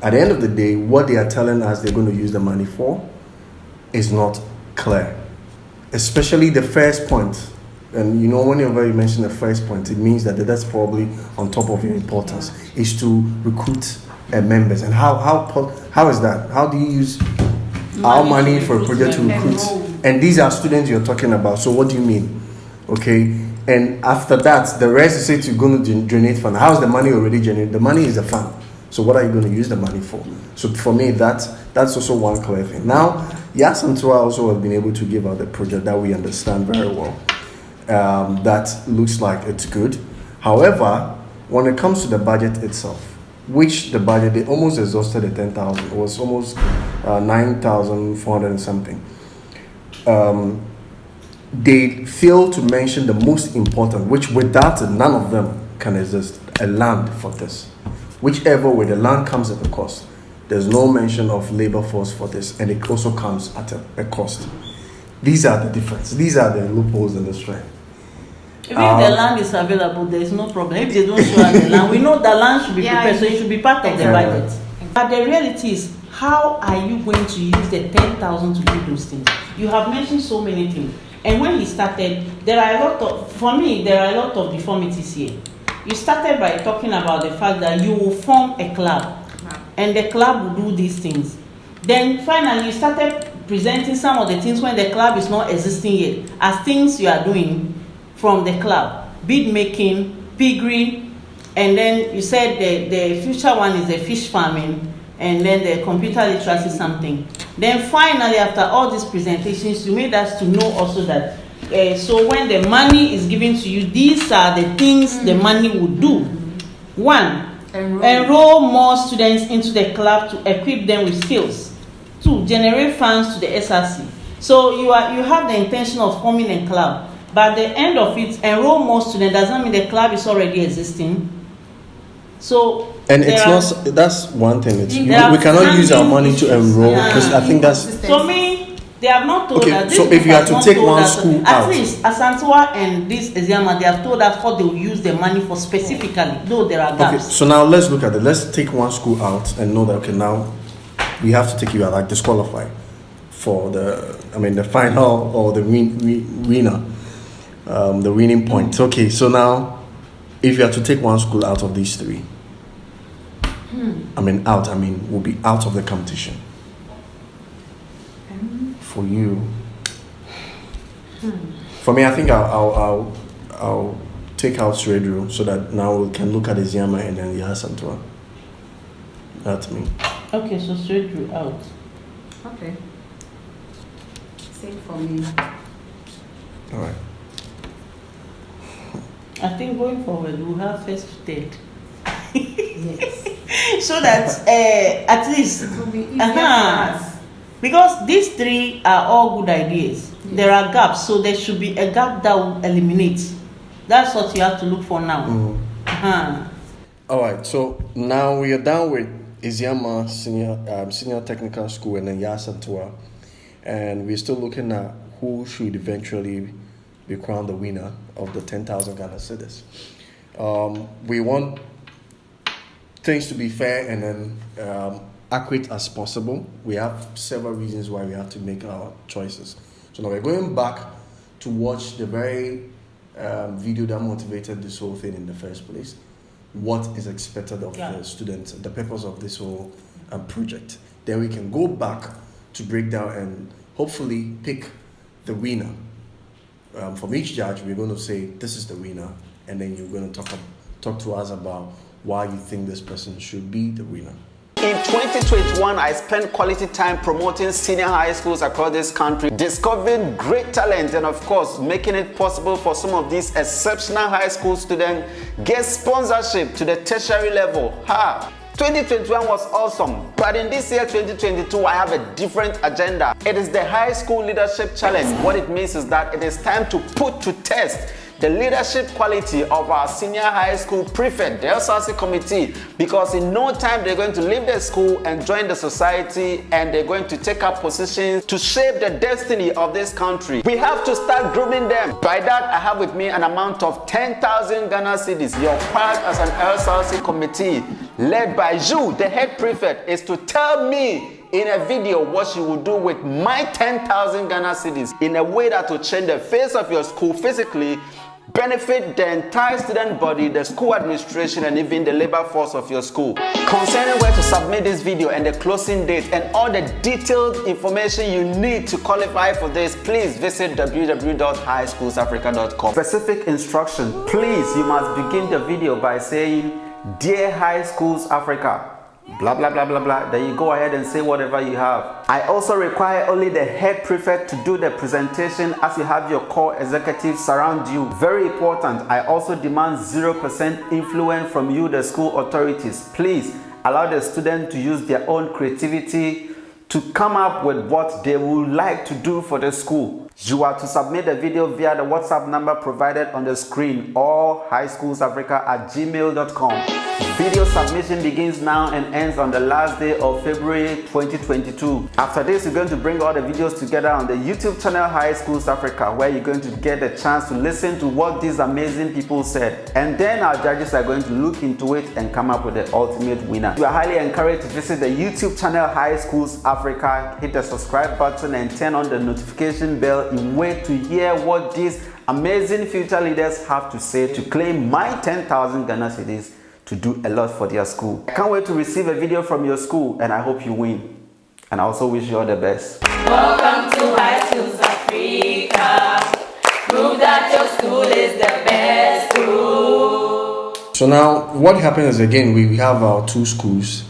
At the end of the day, what they are telling us they're going to use the money for is not clear, especially the first point. And you know, whenever you mention the first point, it means that that's probably on top of your importance, is to recruit members. And how is that? How do you use our money for a project to recruit? And these are students you're talking about. So what do you mean? Okay. And after that, the rest is said you're going to generate fund. How's the money already generated? The money is the fund. So what are you going to use the money for? So for me, that's also one clear thing. Now, Yas and Tua also have been able to give out the project that we understand very well. That looks like it's good. However, when it comes to the budget itself, which the budget, they almost exhausted the 10,000. It was almost 9,400 and something. They fail to mention the most important, which without it, none of them can exist, a land for this. Whichever way the land comes at a cost. There's no mention of labor force for this, and it also comes at a cost. These are the difference. These are the loopholes in the strike. If the land is available, there is no problem. If they don't show us the land, we know the land should be prepared, so it should be part of the budget. But the reality is, how are you going to use the 10,000 to do those things? You have mentioned so many things. And when he started, there are a lot of deformities here. You started by talking about the fact that you will form a club, and the club will do these things. Then finally, you started presenting some of the things when the club is not existing yet as things you are doing from the club: bead making, piggery, and then you said the future one is the fish farming, and then the computer literacy something. Then finally, after all these presentations, you made us to know also that so when the money is given to you, these are the things the money will do. One, enroll more students into the club to equip them with skills. Two, generate funds to the SRC. So you have the intention of forming a club, but at the end of it, enroll more students doesn't mean the club is already existing. So and it's not. That's one thing. We cannot use our money to enroll because I think that's. So me, they have not told us. So if you had to take one school out, at least Asantewa and this Eziama, they have told us what they will use the money for specifically. Though there are gaps. Okay, so now let's look at it. Let's take one school out and know that now we have to take you out, like disqualify for the final or the winner, the winning point. Okay, so now if you have to take one school out of these three, will be out of the competition. For you, for me, I think I'll take out Sredro so that now we can look at Eziama and then Yahasantua. That's me. Okay, so Sredro out. Okay. Same for me. All right. I think going forward we'll have first third. Yes. So that at least it will be easier for us. Because these three are all good ideas. Yes. There are gaps, so there should be a gap that will eliminate. That's what you have to look for now. All right, so now we are done with Eziama Senior Technical School and then Yasantua, and we're still looking at who should eventually be crowned the winner of the 10,000 Ghana cedis. We want things to be fair and then accurate as possible. We have several reasons why we have to make our choices. So now we're going back to watch the very video that motivated this whole thing in the first place. What is expected of the students, the purpose of this whole project. Then we can go back to break down and hopefully pick the winner. From each judge, we're going to say this is the winner, and then you're going to talk to us about why you think this person should be the winner. In 2021, I spent quality time promoting senior high schools across this country, discovering great talent, and of course, making it possible for some of these exceptional high school students get sponsorship to the tertiary level. 2021 was awesome, but in this year 2022 I have a different agenda. It is the High School Leadership Challenge. What it means is that it is time to put to test the leadership quality of our senior high school prefect, the SRC committee, because in no time they're going to leave the school and join the society, and they're going to take up positions to shape the destiny of this country. We have to start grooming them. By that, I have with me an amount of 10,000 Ghana cedis. Your part as an SRC committee led by you, the head prefect, is to tell me in a video what you will do with my 10,000 Ghana cedis in a way that will change the face of your school physically, benefit the entire student body, the school administration, and even the labor force of your school. Concerning where to submit this video and the closing date and all the detailed information you need to qualify for this, please visit www.highschoolsafrica.com. Specific instruction: please, you must begin the video by saying, "Dear High Schools Africa," blah blah blah blah blah. Then you go ahead and say whatever you have. I also require only the head prefect to do the presentation, as you have your core executives surround you. Very important. I also demand 0% influence from you, the school authorities. Please allow the students to use their own creativity to come up with what they would like to do for the school. You are to submit the video via the WhatsApp number provided on the screen, or highschoolsafrica@gmail.com. Video submission begins now and ends on the last day of February 2022. After this, you're going to bring all the videos together on the YouTube channel High Schools Africa, where you're going to get a chance to listen to what these amazing people said. And then our judges are going to look into it and come up with the ultimate winner. You are highly encouraged to visit the YouTube channel High Schools Africa, hit the subscribe button and turn on the notification bell in way to hear what these amazing future leaders have to say to claim my 10,000 Ghana cedis to do a lot for their school. I can't wait to receive a video from your school, and I hope you win. And I also wish you all the best. Welcome to High Schools Africa. Prove that your school is the best school. So now what happens is, again, we have our two schools,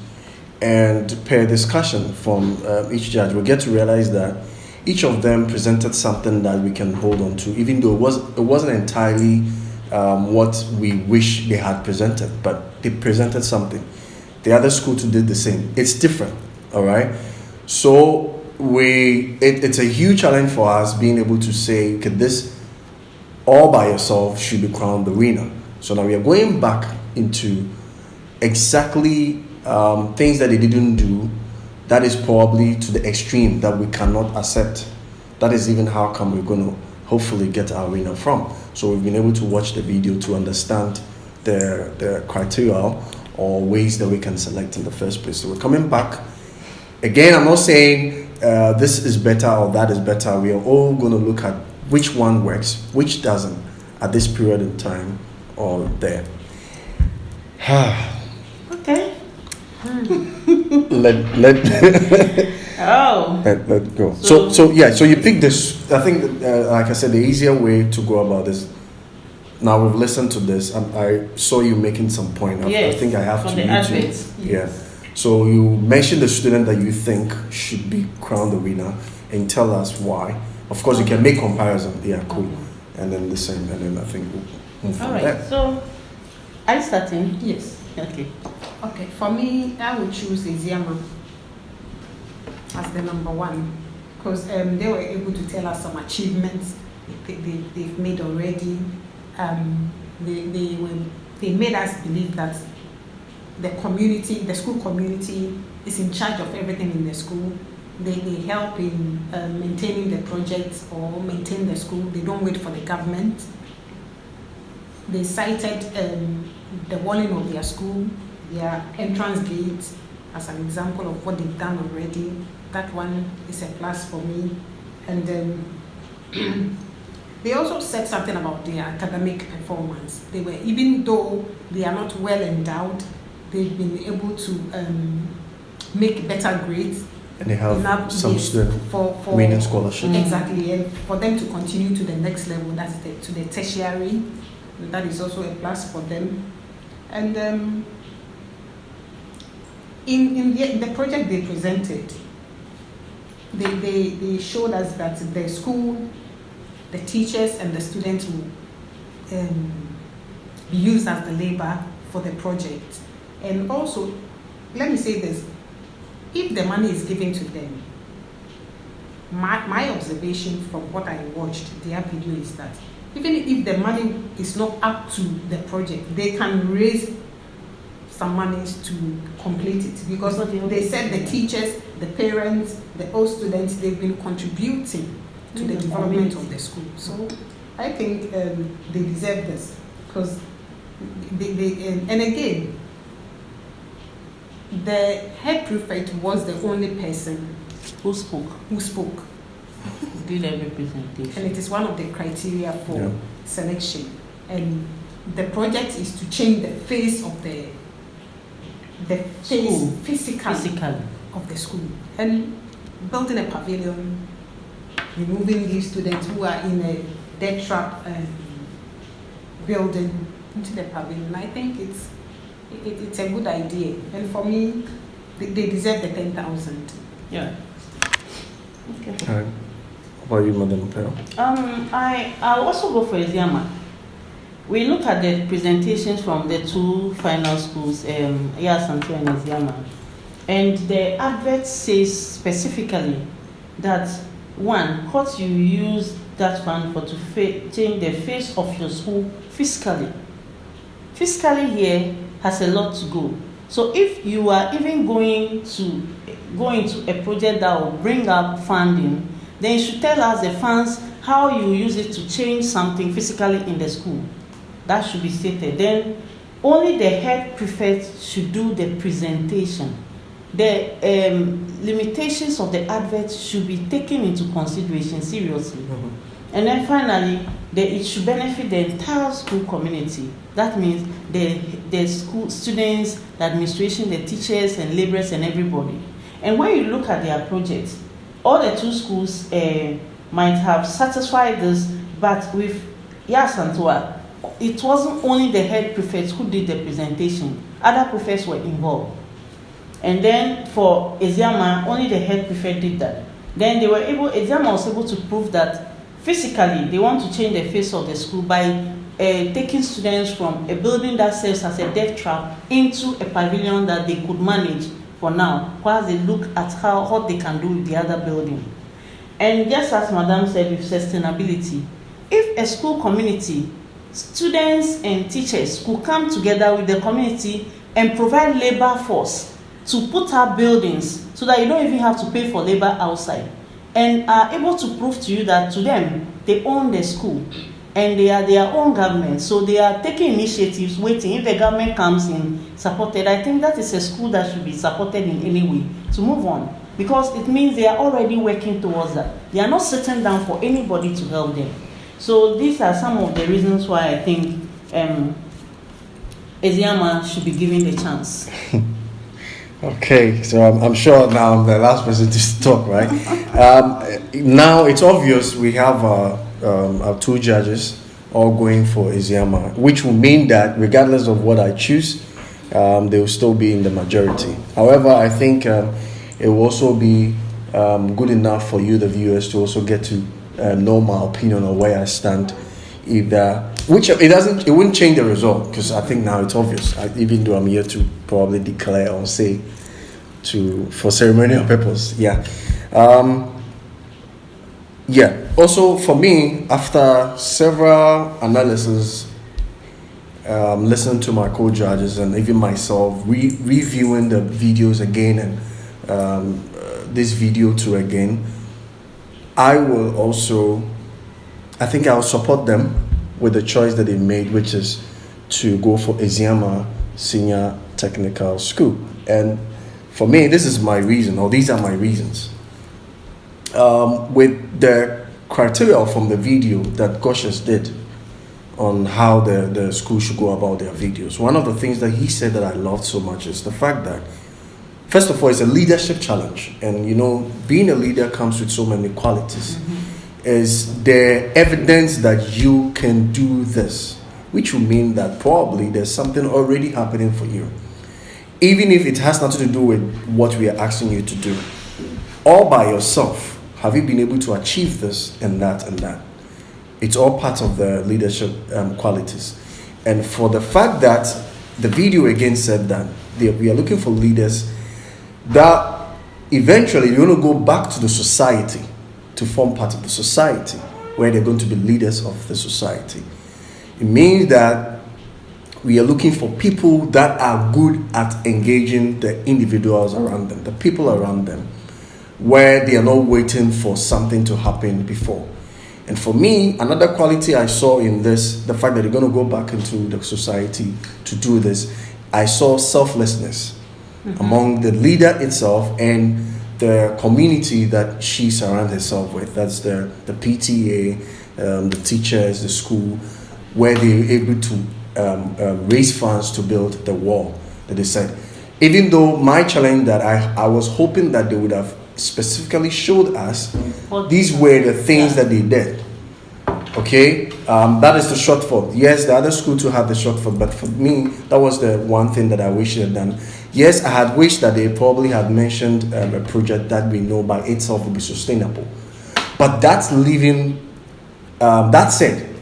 and per discussion from each judge, we get to realize that each of them presented something that we can hold on to, even though it wasn't entirely what we wish they had presented, but they presented something. The other school too did the same. It's different, all right? So it's a huge challenge for us being able to say, okay, this all by yourself should be crowned the winner. So now we are going back into exactly things that they didn't do, that is probably to the extreme that we cannot accept. That is even how come we're going to hopefully get our winner from. So we've been able to watch the video to understand the criteria or ways that we can select in the first place. So we're coming back. Again, I'm not saying this is better or that is better. We are all going to look at which one works, which doesn't at this period in time or there. Okay. let go. So you pick this. I think like I said, the easier way to go about this. Now we've listened to this, and I saw you making some point. I think I have to. Yes. Yeah. So you mentioned the student that you think should be crowned the winner, and tell us why. Of course, you can make comparison. Yeah, cool. And then the same, and then I think we'll move from there. So, are you starting? Yes. Okay. Okay, for me, I would choose Eziama as the number one because they were able to tell us some achievements they've made already. They made us believe that the community, the school community, is in charge of everything in the school. They help in maintaining the projects or maintain the school. They don't wait for the government. They cited the walling of their school, their entrance gate, as an example of what they've done already. That one is a plus for me. And they also said something about their academic performance. They were, even though they are not well endowed, they've been able to make better grades. And they have some students winning scholarships. Exactly, and for them to continue to the next level, that's to the tertiary. That is also a plus for them. And in the project they presented, they showed us that the school, the teachers and the students will be used as the labor for the project. And also, let me say this, if the money is given to them, my observation from what I watched their video is that even if the money is not up to the project, they can raise some monies to complete it, because they said the teachers, the parents, the old students, they've been contributing to the development of the school. So I think they deserve this, because and again, the head prefect was the only person who spoke. Did every presentation. And it is one of the criteria for selection. And the project is to change the face of the physically of the school. And building a pavilion, removing these students who are in a debt trap building into the pavilion. I think it's a good idea. And for me, they deserve the 10,000. Yeah. Okay. All right. How about you, Madam Pell? I'll also go for Eziama. We look at the presentations from the two final schools, Yasantu and Eziama, and the advert says specifically that one, what you use that fund for to change the face of your school fiscally. Fiscally here has a lot to go. So if you are even going into a project that will bring up funding, then you should tell us the funds, how you use it to change something physically in the school. That should be stated. Then only the head prefect should do the presentation. The limitations of the advert should be taken into consideration seriously. Mm-hmm. And then finally, it should benefit the entire school community. That means the school students, the administration, the teachers and laborers and everybody. And when you look at their projects, all the two schools might have satisfied this, but with Yasantua, it wasn't only the head prefects who did the presentation. Other prefects were involved. And then for Eziama, only the head prefect did that. Then Eziama was able to prove that physically they want to change the face of the school by taking students from a building that serves as a death trap into a pavilion that they could manage for now, while they look at what they can do with the other building. And just as Madam said, with sustainability, if a school community, students and teachers could come together with the community, and provide labor force to put up buildings so that you don't even have to pay for labor outside, and are able to prove to you that to them, they own the school and they are their own government. So they are taking initiatives, waiting. If the government comes in, supported, I think that is a school that should be supported in any way to move on, because it means they are already working towards that. They are not sitting down for anybody to help them. So these are some of the reasons why I think Eziama should be given the chance. Okay, so I'm sure now I'm the last person to talk, right? Now it's obvious we have our two judges all going for Eziama, which will mean that regardless of what I choose, they will still be in the majority. However, I think it will also be good enough for you, the viewers, to also get to know my opinion on where I stand. It wouldn't change the result, because I think now it's obvious. Even though I'm here to probably declare or say for ceremonial purpose, Also, for me, after several analysis, listening to my co-judges and even myself, reviewing the videos again and this video too again, I think I'll support them with the choice that they made, which is to go for Eziama Senior Technical School. And for me, this is my reason, or these are my reasons. With the criteria from the video that Goshes did on how the school should go about their videos, one of the things that he said that I loved so much is the fact that, first of all, it's a leadership challenge. And, being a leader comes with so many qualities. Is there evidence that you can do this? Which will mean that probably there's something already happening for you. Even if it has nothing to do with what we are asking you to do. All by yourself, have you been able to achieve this and that and that? It's all part of the leadership qualities. And for the fact that the video again said that we are looking for leaders that eventually you're going to go back to the society to form part of the society, where they're going to be leaders of the society. It means that we are looking for people that are good at engaging the individuals around them, the people around them, where they are not waiting for something to happen before. And for me, another quality I saw in this, the fact that they're going to go back into the society to do this, I saw selflessness among the leader itself and the community that she surrounds herself with. That's the PTA, the teachers, the school, where they're able to raise funds to build the wall that they said. Even though my challenge that I was hoping that they would have specifically showed us, these were the things that they did. Okay, that is the shortfall. Yes, the other school too had the shortfall, but for me, that was the one thing that I wish they had done. Yes, I had wished that they probably had mentioned a project that we know by itself would be sustainable. But that's leaving, that said,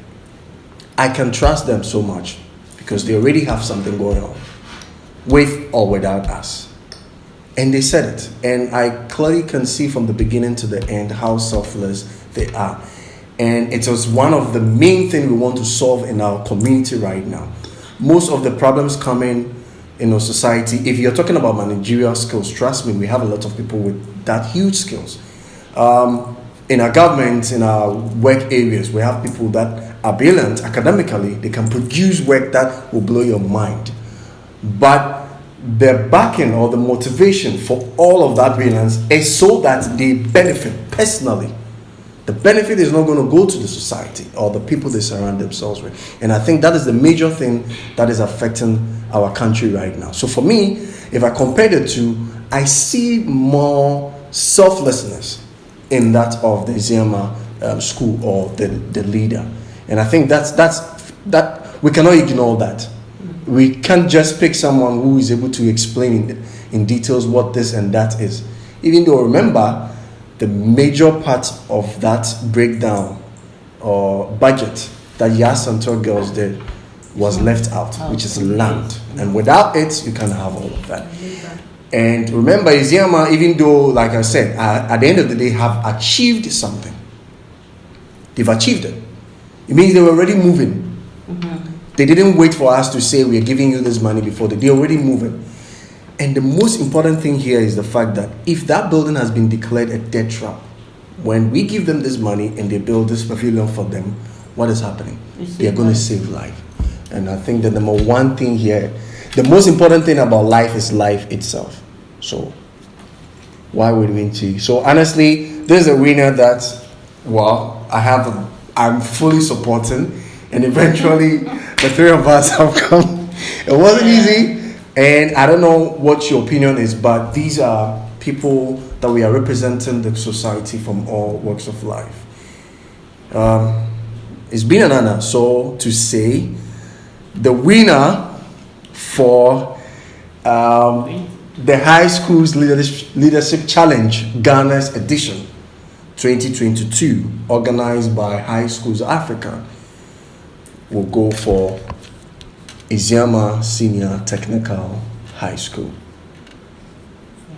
I can trust them so much because they already have something going on, with or without us. And they said it. And I clearly can see from the beginning to the end how selfless they are. And it was one of the main things we want to solve in our community right now. Most of the problems coming in our society, if you're talking about managerial skills, trust me, we have a lot of people with that huge skills. In our government, in our work areas, we have people that are brilliant academically. They can produce work that will blow your mind. But the backing or the motivation for all of that brilliance is so that they benefit personally. The benefit is not going to go to the society or the people they surround themselves with. And I think that is the major thing that is affecting our country right now. So for me, if I compare the two, I see more selflessness in that of the Eziama school or the leader. And I think that we cannot ignore that. We can't just pick someone who is able to explain in details what this and that is. Even though, remember, the major part of that breakdown or budget that Yasantor girls did was left out, which is land. And without it, you can't have all of that. And remember, Eziama, even though, like I said, at the end of the day, have achieved something. They've achieved it. It means they were already moving. They didn't wait for us to say we are giving you this money before they already moving. And the most important thing here is the fact that if that building has been declared a debt trap, when we give them this money and they build this pavilion for them, what is happening? They are going to save life. And I think the number one thing here, the most important thing about life is life itself. So why would we see? So honestly, there's a winner that, well, I'm fully supporting, and eventually the three of us have come. It wasn't easy, and I don't know what your opinion is, but these are people that we are representing the society from all walks of life. It's been an honor, so to say, the winner for the High Schools Leadership Challenge Ghana's edition 2022, organized by High Schools Africa, will go for Isiama Senior Technical High School.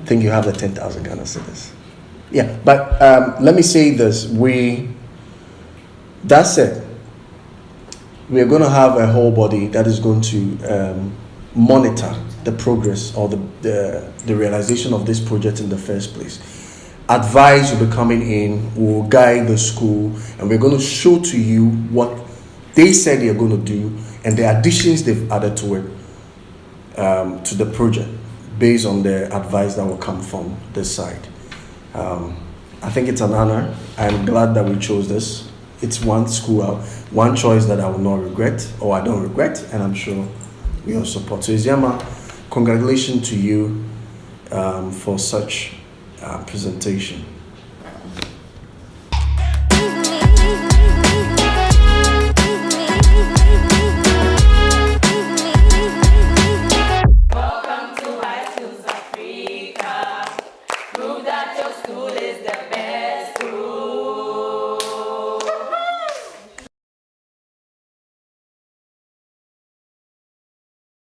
I think you have the 10,000 Ghana cedis. Yeah, but let me say this. That's it. We are going to have a whole body that is going to monitor the progress or the realization of this project in the first place. Advice will be coming in, will guide the school, and we're going to show to you what they said they're going to do and the additions they've added to it, to the project, based on the advice that will come from this side. I think it's an honor. I'm glad that we chose this. It's one school, one choice that I will not regret, or I don't regret, and I'm sure we all support. So Isiama, congratulations to you for such presentation.